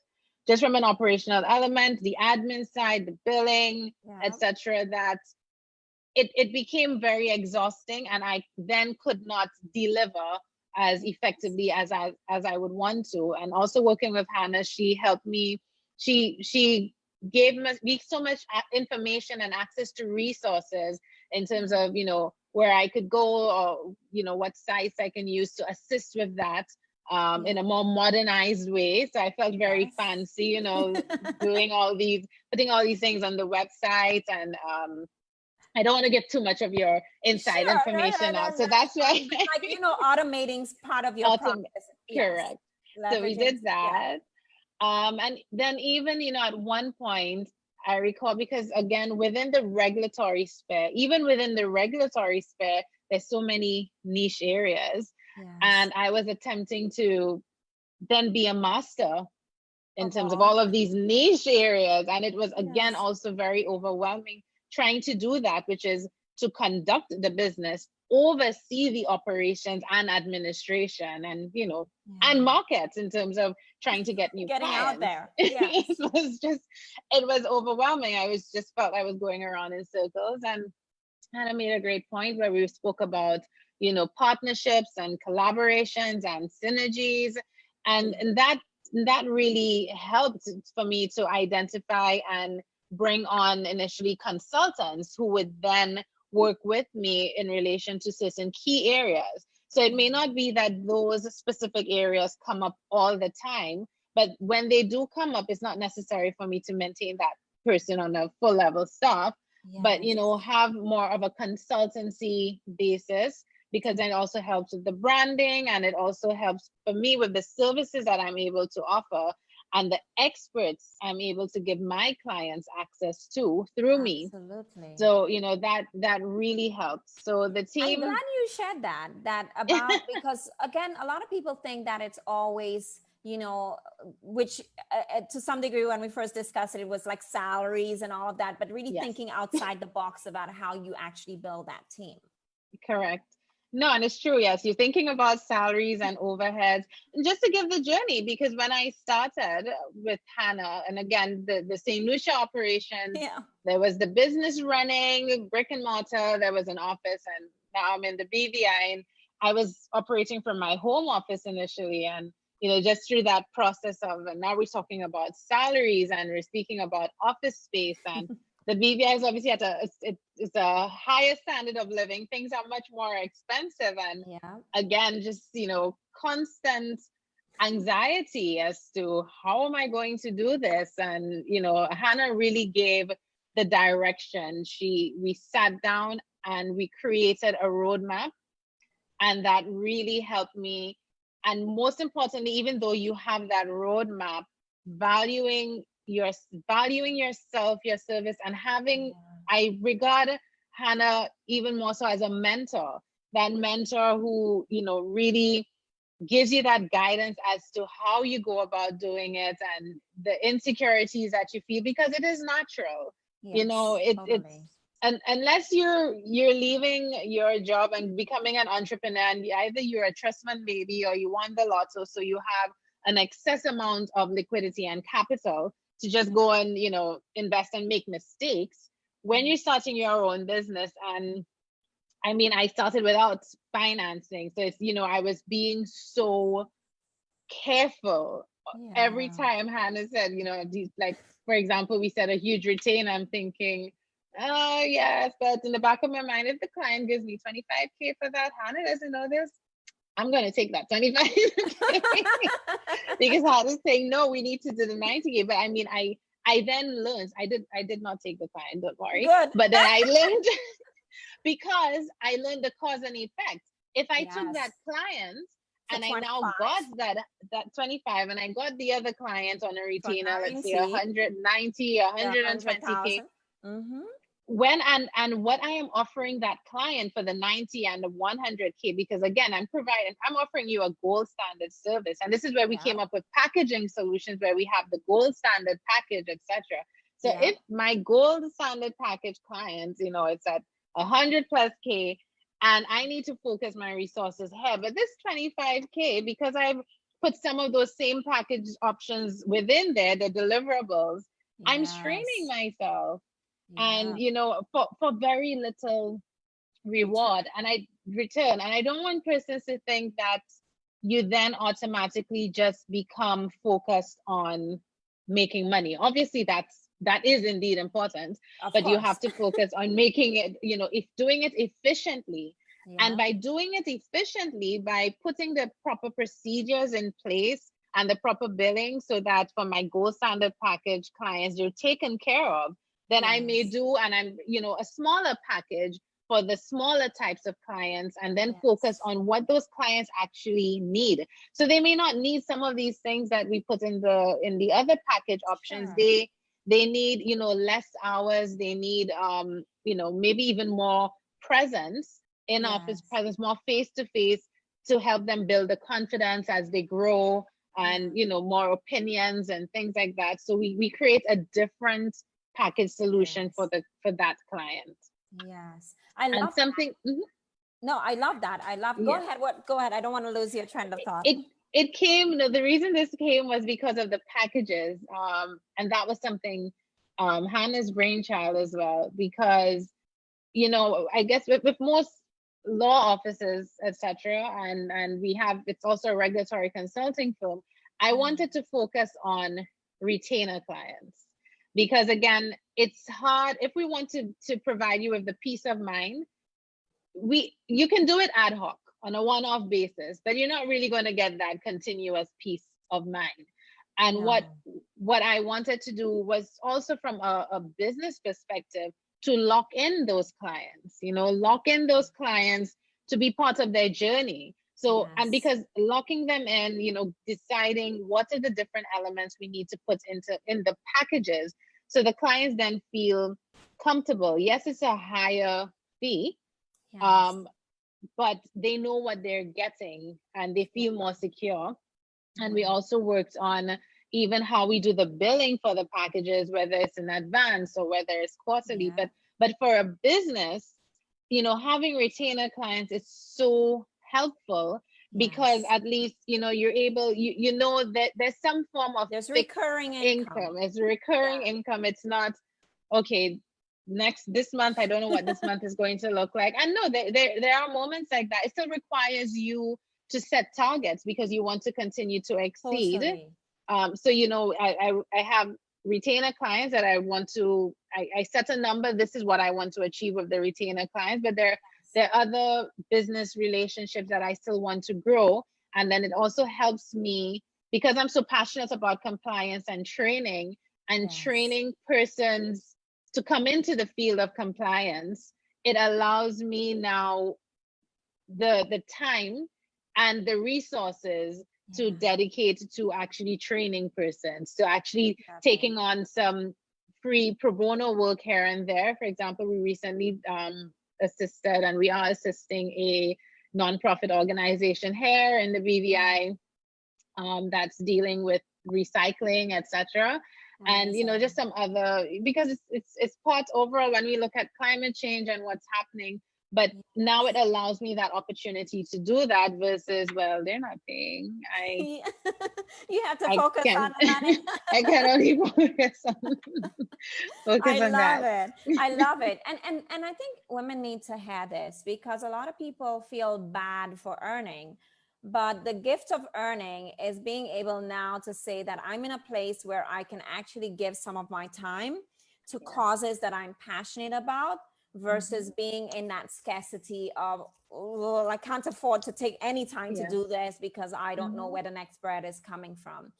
Speaker 2: just from an operational element, the admin side, the billing, etc., that it became very exhausting, and I then could not deliver as effectively as I would want to. And also working with Hannah, she helped me. She gave me so much information and access to resources in terms of, where I could go, or, what sites I can use to assist with that in a more modernized way. So I felt very fancy, putting all these things on the website. And I don't want to give too much of your inside information out. So that's why
Speaker 1: automating's part of your process.
Speaker 2: Correct. So we did that. And then even, at one point I recall, because again, within the regulatory sphere, there's so many niche areas. Yes. And I was attempting to then be a master in terms of all of these niche areas. And it was, again, also very overwhelming trying to do that, which is to conduct the business, oversee the operations and administration, and and markets in terms of trying to get new
Speaker 1: getting
Speaker 2: clients
Speaker 1: out there. Yes.
Speaker 2: it was overwhelming. I felt I was going around in circles. And Hannah made a great point where we spoke about partnerships and collaborations and synergies, and that really helped for me to identify and bring on initially consultants who would then work with me in relation to certain key areas. So it may not be that those specific areas come up all the time, but when they do come up, it's not necessary for me to maintain that person on a full level staff, but have more of a consultancy basis, because it also helps with the branding, and it also helps for me with the services that I'm able to offer and the experts I'm able to give my clients access to through me.
Speaker 1: Absolutely.
Speaker 2: So, that really helps. So the team.
Speaker 1: I'm glad you shared that about, because again, a lot of people think that it's always, which to some degree, when we first discussed it, it was like salaries and all of that, but really thinking outside the box about how you actually build that team.
Speaker 2: Correct. No, and it's true. Yes, you're thinking about salaries and overheads, and just to give the journey, because when I started with Hannah, and again, the St. Lucia operation, there was the business running, brick and mortar, there was an office, and now I'm in the BVI, and I was operating from my home office initially. And, just through that process of, and now we're talking about salaries, and we're speaking about office space, and the BVI is obviously it's a higher standard of living. Things are much more expensive. And again, just, constant anxiety as to how am I going to do this? And, Hannah really gave the direction. We sat down and we created a roadmap, and that really helped me. And most importantly, even though you have that roadmap, valuing yourself, your service, and having, I regard Hannah even more so as a mentor, that mentor who, really gives you that guidance as to how you go about doing it, and the insecurities that you feel, because it is natural. It's and unless you're leaving your job and becoming an entrepreneur, and either you're a trust fund baby or you won the lotto, so you have an excess amount of liquidity and capital to just go and, invest and make mistakes. When you're starting your own business, and I mean, I started without financing. So it's, I was being so careful every time Hannah said, like, for example, we said a huge retainer, I'm thinking, oh yes, but in the back of my mind, if the client gives me 25K for that, Hannah doesn't know this, I'm going to take that 25K. Because Hannah's saying, no, we need to do the 90K. But I mean, I then learned, I did not take the client, don't worry.
Speaker 1: Good.
Speaker 2: But then I learned, because I learned the cause and effect. If I took that client and I now got that 25, and I got the other client on a retainer, let's say 190, 120K. When and what I am offering that client for the 90 and the 100K, because again, I'm offering you a gold standard service. And this is where we came up with packaging solutions, where we have the gold standard package, etc. So if my gold standard package clients, it's at 100+K, and I need to focus my resources here, but this 25K, because I've put some of those same package options within there, the deliverables, I'm straining myself. And for very little reward and return. And I don't want persons to think that you then automatically just become focused on making money. Obviously that is indeed important, but you have to focus on making it, if doing it efficiently. And by doing it efficiently, by putting the proper procedures in place and the proper billing, so that for my gold standard package clients, you're taken care of, then I may do, and I'm, a smaller package for the smaller types of clients, and then focus on what those clients actually need. So they may not need some of these things that we put in the other package options. They need, less hours. They need, maybe even more presence, in office presence, more face-to-face, to help them build the confidence as they grow, and, more opinions and things like that. So we create a different package solution for that client.
Speaker 1: I love
Speaker 2: something.
Speaker 1: No, I love that. Go ahead. Go ahead. I don't want to lose your trend of thought.
Speaker 2: It came, the reason this came was because of the packages, and that was something Hannah's brainchild as well, because I guess with most law offices, etc., and it's also a regulatory consulting firm, I wanted to focus on retainer clients. Because again, it's hard if we want to provide you with the peace of mind. You can do it ad hoc on a one-off basis, but you're not really going to get that continuous peace of mind. And what I wanted to do was also from a business perspective, to lock in those clients, lock in those clients to be part of their journey. So, and because locking them in, deciding what are the different elements we need to put in the packages, so the clients then feel comfortable. Yes, it's a higher fee, but they know what they're getting and they feel more secure. And we also worked on even how we do the billing for the packages, whether it's in advance or whether it's quarterly. But for a business, having retainer clients is so helpful, because at least you're able, that there's some form of
Speaker 1: recurring income.
Speaker 2: It's recurring income. It's not okay, this month I don't know what this month is going to look like. And no, there are moments like that. It still requires you to set targets, because you want to continue to exceed. So I have retainer clients that I want to, I set a number, this is what I want to achieve with the retainer clients, but there are other business relationships that I still want to grow. And then it also helps me, because I'm so passionate about compliance and training persons to come into the field of compliance. It allows me now the time and the resources to dedicate to actually training persons, to actually taking on some free pro bono work here and there. For example, we recently assisted, and we are assisting, a nonprofit organization here in the BVI that's dealing with recycling, etc. And just some other, because it's part overall when we look at climate change and what's happening. But now it allows me that opportunity to do that, versus, well, they're not paying.
Speaker 1: You have to focus on the money.
Speaker 2: I can only focus on
Speaker 1: that. I love it. And I think women need to hear this, because a lot of people feel bad for earning, But the gift of earning is being able now to say that I'm in a place where I can actually give some of my time to causes that I'm passionate about versus being in that scarcity of, well, I can't afford to take any time to do this because I don't know where the next bread is coming from.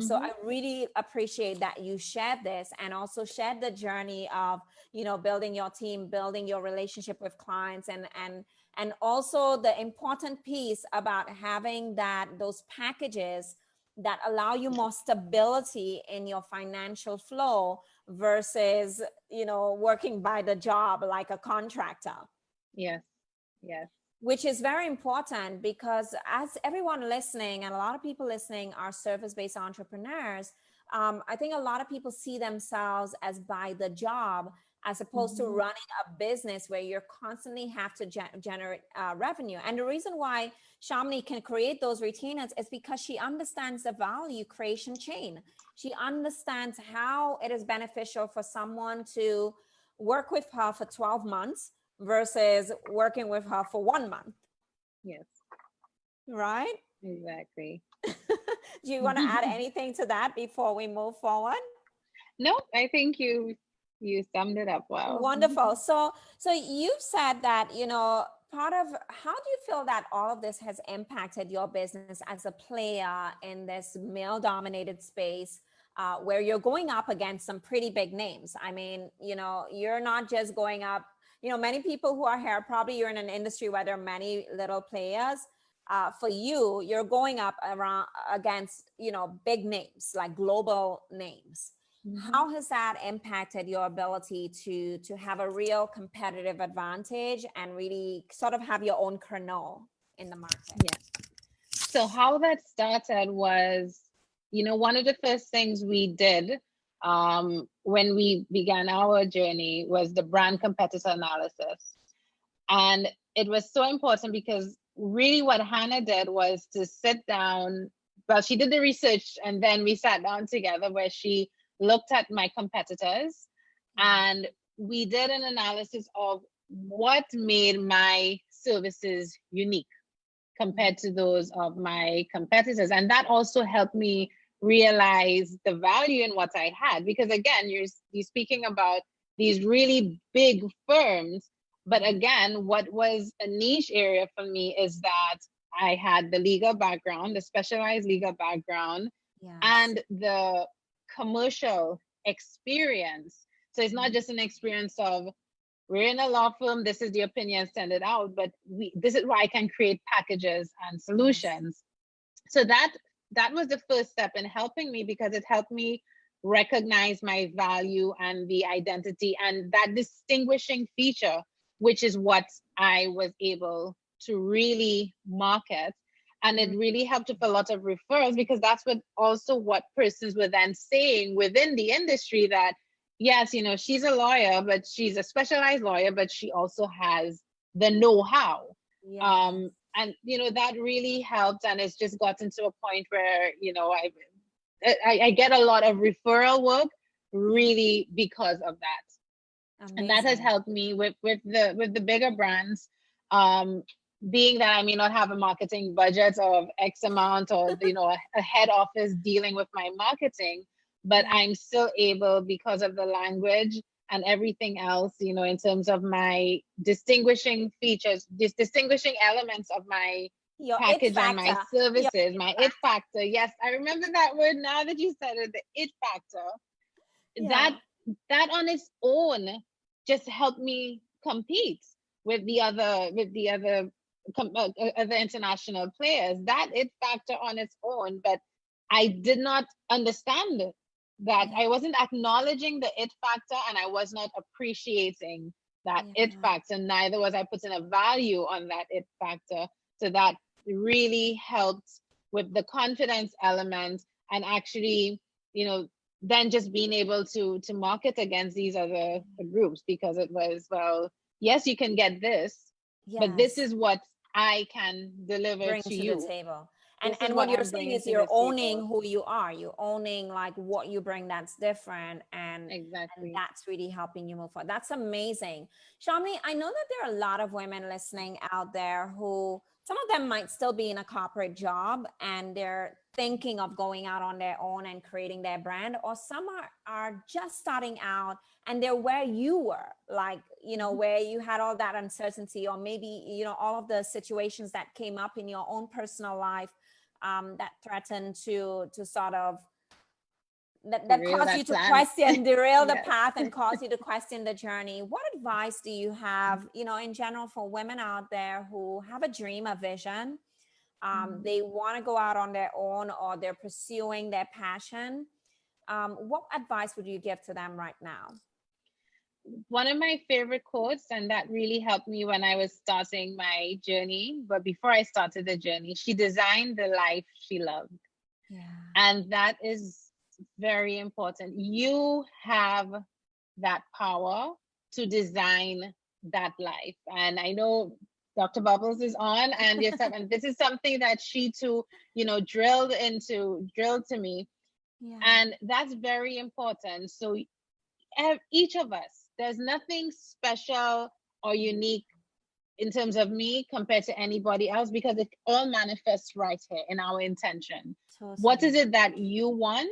Speaker 1: So I really appreciate that you shared this and also shared the journey of, you know, building your team, building your relationship with clients, and also the important piece about having those packages that allow you more stability in your financial flow versus, you know, working by the job like a contractor.
Speaker 2: Yes.
Speaker 1: Which is very important because as everyone listening and a lot of people listening are service-based entrepreneurs, I think a lot of people see themselves as by the job as opposed to running a business where you constantly have to generate revenue. And the reason why Shamini can create those retainers is because she understands the value creation chain. She understands how it is beneficial for someone to work with her for 12 months versus working with her for 1 month.
Speaker 2: Yes.
Speaker 1: Right?
Speaker 2: Exactly.
Speaker 1: Do you want to add anything to that before we move forward?
Speaker 2: No, I think you summed it up well.
Speaker 1: Wonderful. So you said that, you know, part of how do you feel that all of this has impacted your business as a player in this male dominated space where you're going up against some pretty big names? I mean, you know, you're not just going up, you know, many people who are here, probably you're in an industry where there are many little players. For you, you're going up around against, you know, big names, like global names. How has that impacted your ability to have a real competitive advantage and really sort of have your own kernel in the market?
Speaker 2: Yeah. So how that started was, you know, one of the first things we did when we began our journey was the brand competitor analysis. And it was so important because really what Hannah did was to sit down. Well, she did the research and then we sat down together where she looked at my competitors and we did an analysis of what made my services unique compared to those of my competitors. And that also helped me realize the value in what I had. Because again, you're speaking about these really big firms. But again, what was a niche area for me is that I had the legal background, the specialized legal background, and the commercial experience. So it's not just an experience of we're in a law firm, this is the opinion, send it out, but this is where I can create packages and solutions. So that was the first step in helping me because it helped me recognize my value and the identity and that distinguishing feature, which is what I was able to really market. And it really helped with a lot of referrals because that's what persons were then saying within the industry that, yes, you know, she's a lawyer, but she's a specialized lawyer, but she also has the know-how. And, you know, that really helped. And it's just gotten to a point where, you know, I get a lot of referral work really because of that. Amazing. And that has helped me with the bigger brands. Being that I may not have a marketing budget of X amount or, you know, a head office dealing with my marketing, but I'm still able because of the language and everything else, you know, in terms of my distinguishing features, distinguishing elements of my package and my services, my it factor. Yes, I remember that word now that you said it, the it factor. That on its own just helped me compete with the other international players. That it factor on its own, but I did not understand that. I wasn't acknowledging the it factor and I was not appreciating that it factor. Neither was I putting a value on that it factor. So that really helped with the confidence element and actually, you know, then just being able to market against these other groups because it was, well, yes, you can get this, but this is what I can deliver
Speaker 1: bring
Speaker 2: to you.
Speaker 1: The table. And what you're saying is you're owning who you are. You're owning like what you bring that's different. And,
Speaker 2: exactly.
Speaker 1: And that's really helping you move forward. That's amazing. Shamini, I know that there are a lot of women listening out there who some of them might still be in a corporate job and they're thinking of going out on their own and creating their brand, or some are just starting out and they're where you were, like, you know, where you had all that uncertainty, or maybe, you know, all of the situations that came up in your own personal life that threatened to sort of that caused you to question, derail the path and cause you to question the journey. What advice do you have, you know, in general, for women out there who have a dream, a vision, they want to go out on their own, or they're pursuing their passion? What advice would you give to them right now?
Speaker 2: One of my favorite quotes, and that really helped me when I was starting my journey, but before I started the journey, she designed the life she loved. Yeah. And that is very important. You have that power to design that life. And I know Dr. Bubbles is on, and yourself, and this is something that she too, you know, drilled to me. Yeah. And that's very important. So each of us, there's nothing special or unique in terms of me compared to anybody else, because it all manifests right here in our intention. Totally. What is it that you want?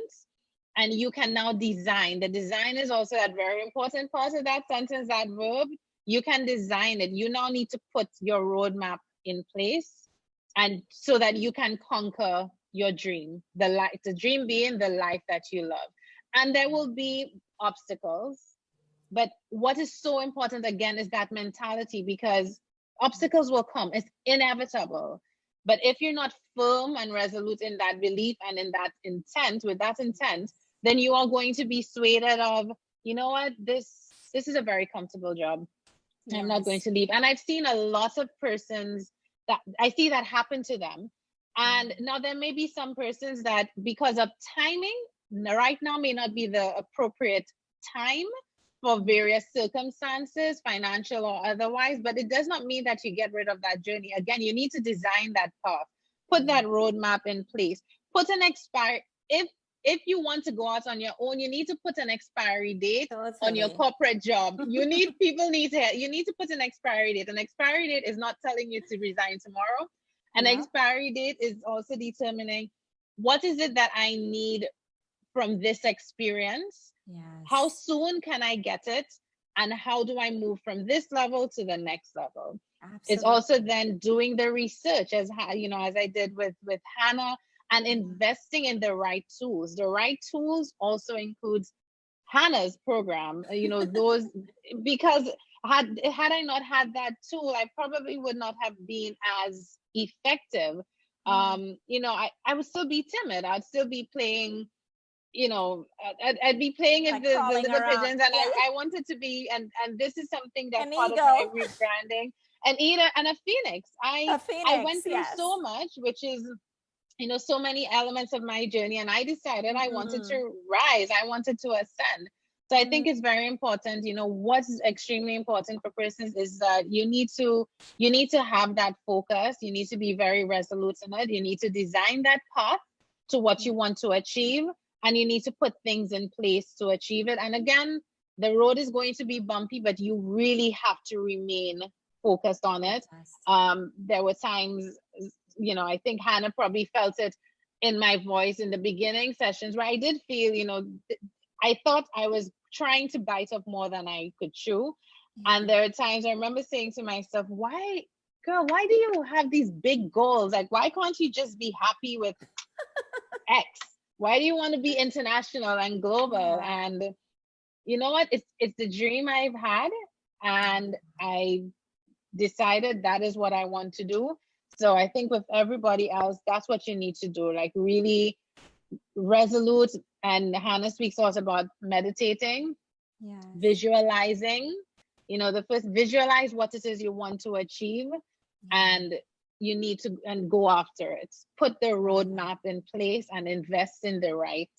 Speaker 2: And you can now design. The design is also that very important part of that sentence, that verb. You can design it. You now need to put your roadmap in place, and so that you can conquer your dream, the dream being the life that you love. And there will be obstacles, but what is so important again is that mentality, because obstacles will come. It's inevitable. But if you're not firm and resolute in that belief and in that intent, with that intent, then you are going to be swayed of, you know what, this is a very comfortable job. Yes. I'm not going to leave. And I've seen a lot of persons that I see that happen to them. And now there may be some persons that, because of timing, right now may not be the appropriate time for various circumstances, financial or otherwise, but it does not mean that you get rid of that journey. Again, you need to design that path, put that roadmap in place, put an expiry. If you want to go out on your own, you need to put an expiry date on your corporate job. You need to put an expiry date. An expiry date is not telling you to resign tomorrow. An expiry date is also determining, what is it that I need from this experience? Yes. How soon can I get it? And how do I move from this level to the next level? Absolutely. It's also then doing the research, as you know, as I did with Hannah, and investing in the right tools. The right tools also includes Hannah's program, you know, those, because had I not had that tool, I probably would not have been as effective. You know, I would still be timid. I'd still be playing, you know, I'd be playing like the little pigeons, and I wanted to be, and this is something that's part of my rebranding. An eagle and a phoenix. I went through so much, which is, you know, so many elements of my journey, and I decided I wanted to rise. I wanted to ascend. So I think it's very important, you know, what's extremely important for persons is that you need to have that focus. You need to be very resolute in it. You need to design that path to what you want to achieve, and you need to put things in place to achieve it. And again, the road is going to be bumpy, but you really have to remain focused on it. There were times, you know, I think Hannah probably felt it in my voice in the beginning sessions, where I did feel, you know, I thought I was trying to bite off more than I could chew. And there are times I remember saying to myself, why do you have these big goals? Like, why can't you just be happy with X? Why do you want to be international and global? And you know what? It's the dream I've had, and I decided that is what I want to do. So I think with everybody else, that's what you need to do. Like, really resolute. And Hannah speaks also about meditating, visualizing. You know, the first, visualize what it is you want to achieve, and you need to go after it. Put the roadmap in place and invest in the right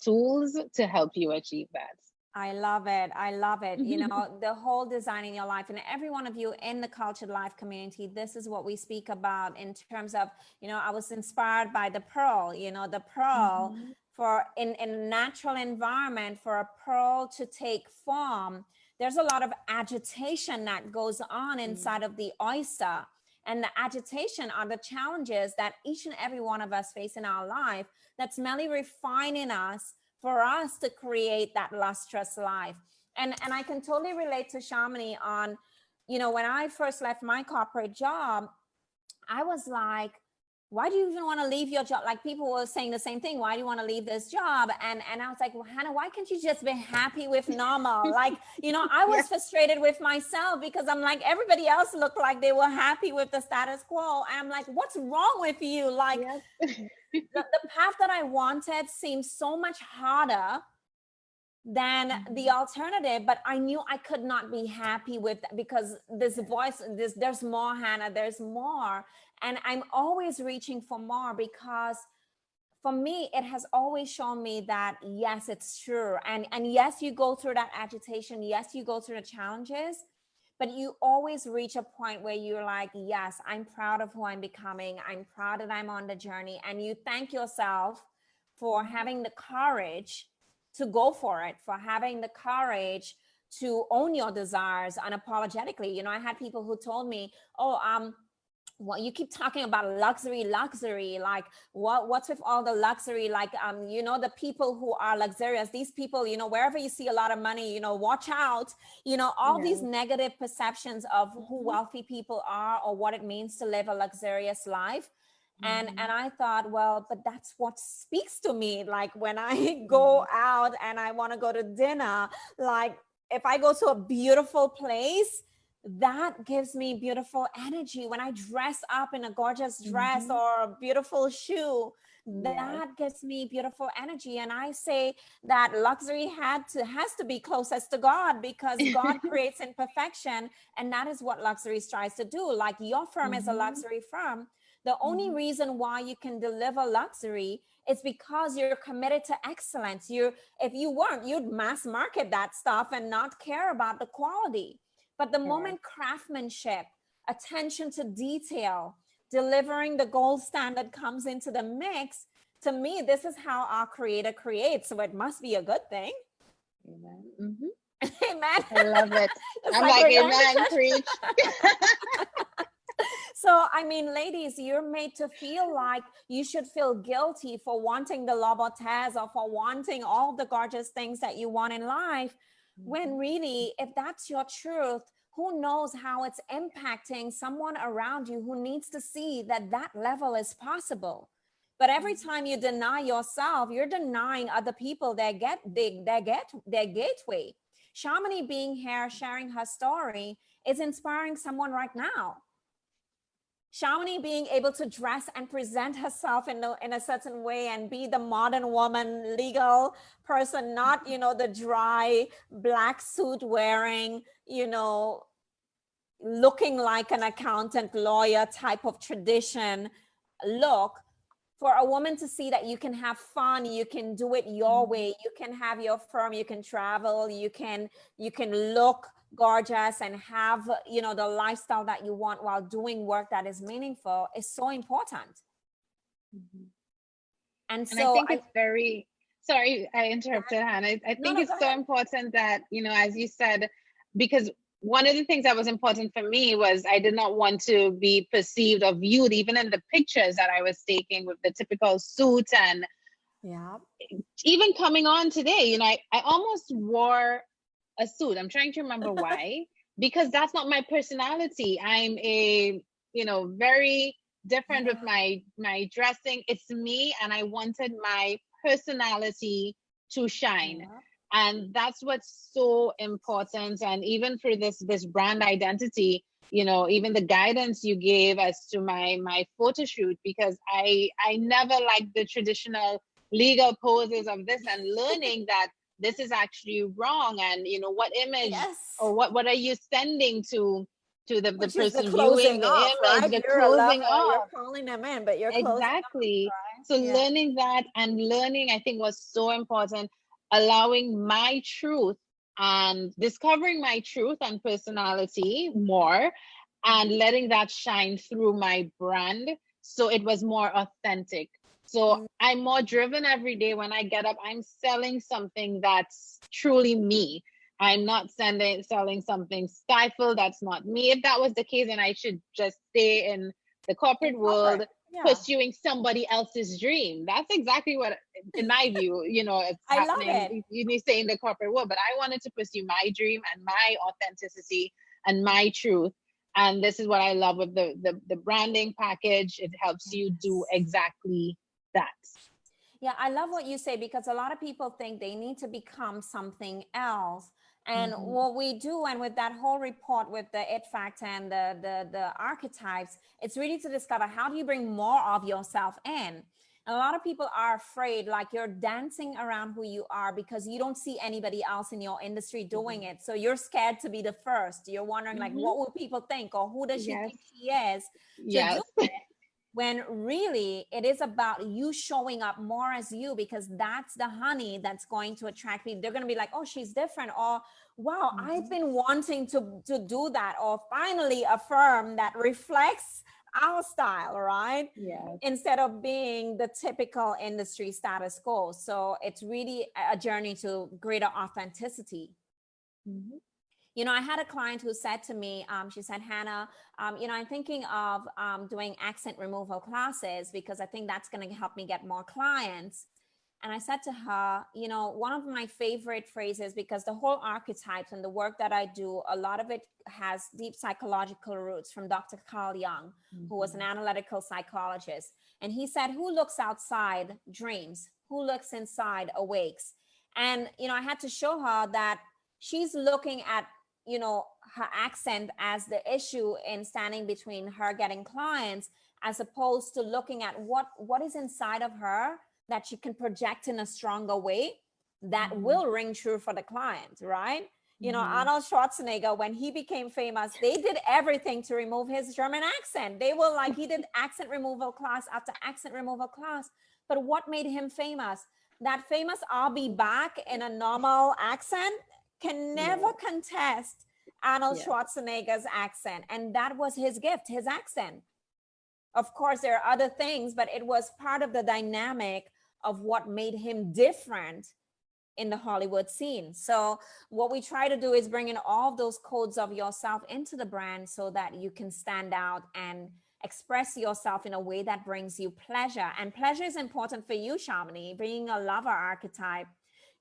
Speaker 2: tools to help you achieve that.
Speaker 1: I love it. I love it. You know, the whole designing your life, and every one of you in the Cultured Life community, this is what we speak about in terms of, you know, I was inspired by the pearl, you know, the pearl for in a natural environment, for a pearl to take form. There's a lot of agitation that goes on inside of the oyster. And the agitation are the challenges that each and every one of us face in our life that's merely refining us for us to create that lustrous life. And I can totally relate to Shamini on, you know, when I first left my corporate job, I was like, why do you even want to leave your job? Like people were saying the same thing. Why do you want to leave this job? And I was like, well, Hannah, why can't you just be happy with normal? Like, you know, I was frustrated with myself because I'm like, everybody else looked like they were happy with the status quo. And I'm like, what's wrong with you? Like the path that I wanted seemed so much harder than the alternative, but I knew I could not be happy with that because this voice, there's more, Hannah, there's more. And I'm always reaching for more because for me, it has always shown me that, yes, it's true. And yes, you go through that agitation. Yes, you go through the challenges, but you always reach a point where you're like, yes, I'm proud of who I'm becoming. I'm proud that I'm on the journey. And you thank yourself for having the courage to go for it, for having the courage to own your desires unapologetically. You know, I had people who told me, oh, well, you keep talking about luxury, like what's with all the luxury? Like, you know, the people who are luxurious, these people, you know, wherever you see a lot of money, you know, watch out, you know, all these negative perceptions of who wealthy people are or what it means to live a luxurious life. And I thought, well, but that's what speaks to me. Like when I go out and I want to go to dinner, like if I go to a beautiful place, that gives me beautiful energy. When I dress up in a gorgeous dress or a beautiful shoe, that gives me beautiful energy. And I say that luxury has to be closest to God because God creates imperfection. And that is what luxury strives to do. Like your firm is a luxury firm. The only reason why you can deliver luxury is because you're committed to excellence. If you weren't, you'd mass market that stuff and not care about the quality. But the moment craftsmanship, attention to detail, delivering the gold standard comes into the mix, to me, this is how our creator creates. So it must be a good thing.
Speaker 2: Amen.
Speaker 1: Amen.
Speaker 2: I love it. I'm like amen, preach.
Speaker 1: So, I mean, ladies, you're made to feel like you should feel guilty for wanting the Louboutins or for wanting all the gorgeous things that you want in life. When really, if that's your truth, who knows how it's impacting someone around you who needs to see that that level is possible. But every time you deny yourself, you're denying other people their gateway. Shamini being here, sharing her story is inspiring someone right now. Shamini being able to dress and present herself in a certain way and be the modern woman, legal person, not, you know, the dry black suit wearing, you know, looking like an accountant, lawyer type of tradition look. For a woman to see that you can have fun, you can do it your way, you can have your firm, you can travel, you can look gorgeous and have, you know, the lifestyle that you want while doing work that is meaningful is so important.
Speaker 2: And so I think it's very, sorry, I interrupted, Hannah. I think it's so important that, you know, as you said, because one of the things that was important for me was I did not want to be perceived or viewed, even in the pictures that I was taking with the typical suit. And even coming on today, you know, I almost wore a suit. I'm trying to remember why, because that's not my personality. I'm a, you know, very different with my dressing. It's me, and I wanted my personality to shine. And that's what's so important. And even for this brand identity, you know, even the guidance you gave as to my photo shoot, because I never liked the traditional legal poses of this, and learning that this is actually wrong. And, you know, what image or what are you sending to the person viewing the image, right?
Speaker 1: The closing off. You're calling them in, but you're
Speaker 2: exactly. Off, right? So learning that, and learning, I think, was so important. Allowing my truth and discovering my truth and personality more, and letting that shine through my brand, so it was more authentic. So I'm more driven every day. When I get up, I'm selling something that's truly me. I'm not selling something stifled. That's not me. If that was the case, then I should just stay in the corporate world, pursuing somebody else's dream. That's exactly what, in my view, it's happening. You say in the corporate world, but I wanted to pursue my dream and my authenticity and my truth. And this is what I love with the branding package. It helps you do exactly that.
Speaker 1: Yeah, I love what you say, because a lot of people think they need to become something else. And what we do, and with that whole report with the it factor and the archetypes, it's really to discover, how do you bring more of yourself in? And a lot of people are afraid, like you're dancing around who you are because you don't see anybody else in your industry doing it. So you're scared to be the first. You're wondering, like, what will people think, or who does she think she is to do it? When really it is about you showing up more as you, because that's the honey that's going to attract people. They're going to be like, oh, she's different, or wow, I've been wanting to do that, or finally a firm that reflects our style, right? Instead of being the typical industry status quo. So it's really a journey to greater authenticity. I had a client who said to me, she said, Hannah, I'm thinking of doing accent removal classes because I think that's going to help me get more clients. And I said to her, one of my favorite phrases, because the whole archetypes and the work that I do, a lot of it has deep psychological roots from Dr. Carl Jung, who was an analytical psychologist. And he said, who looks outside dreams, who looks inside awakes. And, I had to show her that she's looking at her accent as the issue in standing between her getting clients, as opposed to looking at what is inside of her that she can project in a stronger way that will ring true for the client, right? Arnold Schwarzenegger, when he became famous, they did everything to remove his German accent. They were like, he did accent removal class after accent removal class. But what made him famous? That famous "I'll be back" in a normal accent can never contest Arnold Schwarzenegger's accent. And that was his gift, his accent. Of course, there are other things, but it was part of the dynamic of what made him different in the Hollywood scene. So what we try to do is bring in all of those codes of yourself into the brand so that you can stand out and express yourself in a way that brings you pleasure. And pleasure is important for you, Shamini, being a lover archetype.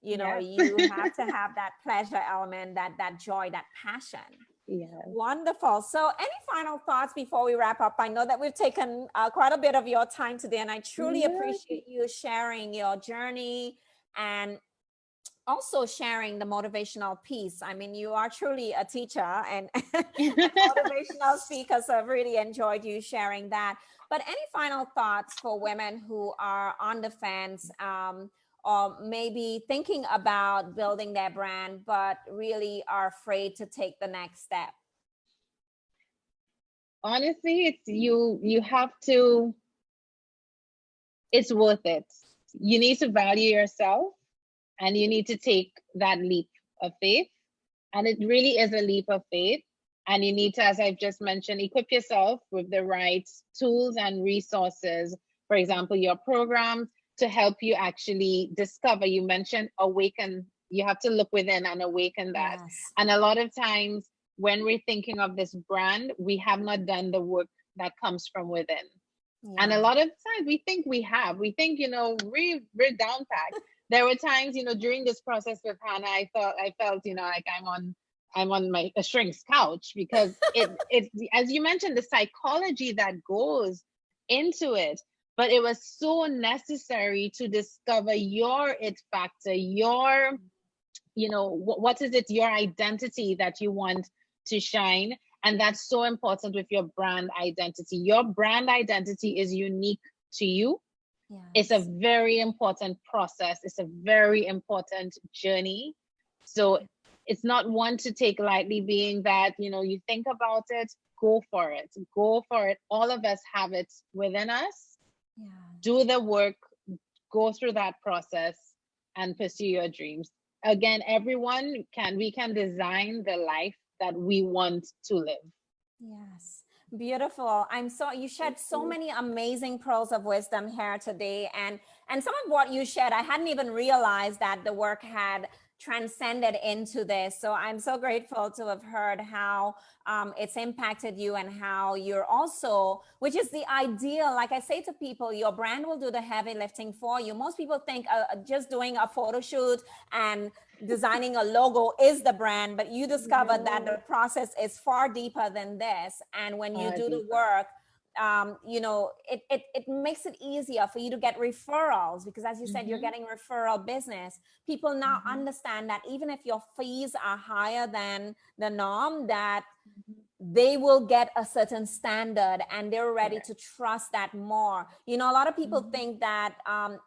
Speaker 1: You have to have that pleasure element, that joy, that passion. Wonderful. So any final thoughts before we wrap up? I know that we've taken quite a bit of your time today, and I truly appreciate you sharing your journey and also sharing the motivational piece. I mean, you are truly a teacher and a motivational speaker, so I've really enjoyed you sharing that. But any final thoughts for women who are on the fence, or maybe thinking about building their brand, but really are afraid to take the next step?
Speaker 2: Honestly, it's worth it. You need to value yourself, and you need to take that leap of faith. And it really is a leap of faith. And you need to, as I've just mentioned, equip yourself with the right tools and resources. For example, your programs, to help you actually discover. You mentioned awaken. You have to look within and awaken that. And a lot of times when we're thinking of this brand, we have not done the work that comes from within. And a lot of times we think we have. We think, we're down packed. There were times, during this process with Hannah, I felt, like I'm on a shrink's couch, because it's as you mentioned, the psychology that goes into it. But it was so necessary to discover your it factor, your, what is it, your identity that you want to shine. And that's so important with your brand identity. Your brand identity is unique to you. It's a very important process. It's a very important journey. So it's not one to take lightly, being that, you think about it, go for it. Go for it. All of us have it within us. Do the work, go through that process, and pursue your dreams. Again, we can design the life that we want to live.
Speaker 1: Yes. Beautiful. You shared so many amazing pearls of wisdom here today. And some of what you shared, I hadn't even realized that the work had transcended into this. So I'm so grateful to have heard how it's impacted you, and how you're also, which is the ideal. Like I say to people, your brand will do the heavy lifting for you. Most people think just doing a photo shoot and designing a logo is the brand, but you discovered that the process is far deeper than this. And when you do the work, you know, it makes it easier for you to get referrals, because as you said, you're getting referral business. People now understand that even if your fees are higher than the norm, that they will get a certain standard, and they're ready to trust that more. You know, a lot of people think that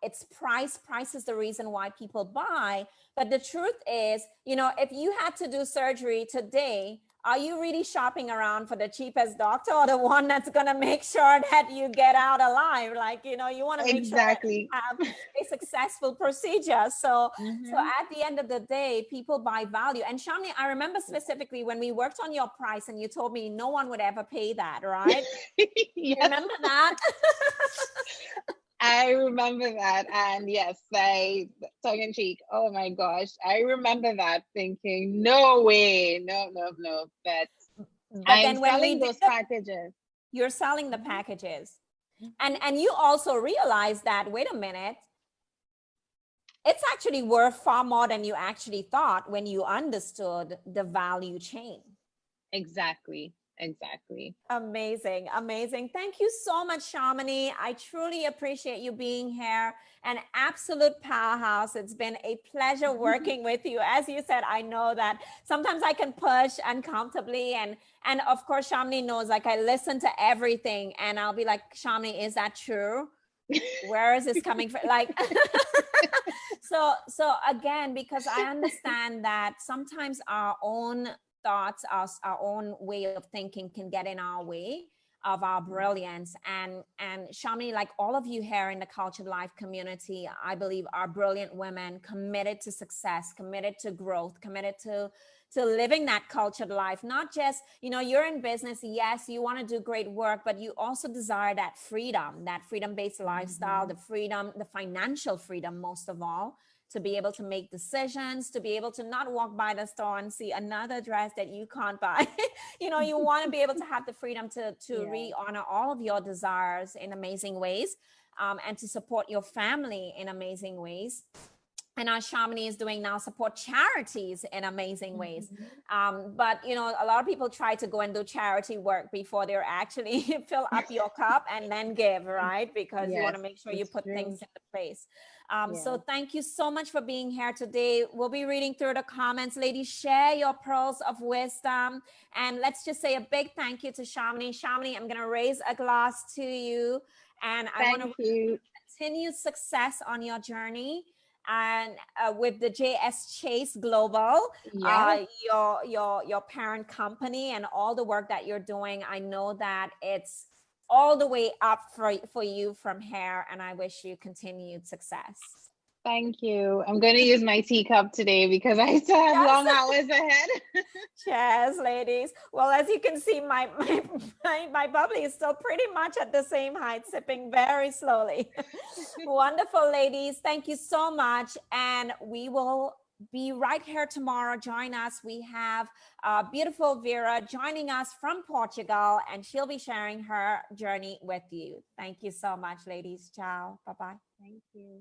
Speaker 1: it's price is the reason why people buy. But the truth is, you know, if you had to do surgery today, are you really shopping around for the cheapest doctor, or the one that's going to make sure that you get out alive? Like, you know, you want to make sure that you have a successful procedure. So, so at the end of the day, people buy value. And Shamini, I remember specifically when we worked on your price, and you told me no one would ever pay that, right? You remember that?
Speaker 2: I remember that. And yes, tongue in cheek, oh my gosh, I remember that thinking, no way, no. But
Speaker 1: then when we
Speaker 2: those packages.
Speaker 1: You're selling the packages. And you also realize that, wait a minute, it's actually worth far more than you actually thought when you understood the value chain.
Speaker 2: Exactly.
Speaker 1: Amazing. Thank you so much, Shamini. I truly appreciate you being here. An absolute powerhouse. It's been a pleasure working with you. As you said, I know that sometimes I can push uncomfortably, and of course Shamini knows, like, I listen to everything, and I'll be like, Shamini, is that true? Where is this coming from? Like, so again, because I understand that sometimes our own thoughts, our own way of thinking can get in our way of our brilliance. And Shamini, like all of you here in the Cultured Life community, I believe are brilliant women committed to success, committed to growth, committed to living that cultured life. Not just, you know, you're in business, yes, you want to do great work, but you also desire that freedom-based lifestyle, the freedom, the financial freedom, most of all, to be able to make decisions, to be able to not walk by the store and see another dress that you can't buy. You know, you want to be able to have the freedom to re-honor all of your desires in amazing ways, and to support your family in amazing ways. And our Shamini is doing now, support charities in amazing ways. But, you know, a lot of people try to go and do charity work before they're actually fill up your cup and then give, right? Because you want to make sure you put things into place. So thank you so much for being here today. We'll be reading through the comments. Ladies, share your pearls of wisdom. And let's just say a big thank you to Shamini. Shamini, I'm going to raise a glass to you. And I want to continue success on your journey. And with the JS Chase Global, your parent company, and all the work that you're doing, I know that it's all the way up for you from here, and I wish you continued success.
Speaker 2: Thank you. I'm going to use my teacup today because I still have long hours ahead.
Speaker 1: Cheers, ladies. Well, as you can see, my bubbly is still pretty much at the same height, sipping very slowly. Wonderful, ladies. Thank you so much. And we will be right here tomorrow. Join us. We have beautiful Vera joining us from Portugal, and she'll be sharing her journey with you. Thank you so much, ladies. Ciao. Bye-bye.
Speaker 2: Thank you.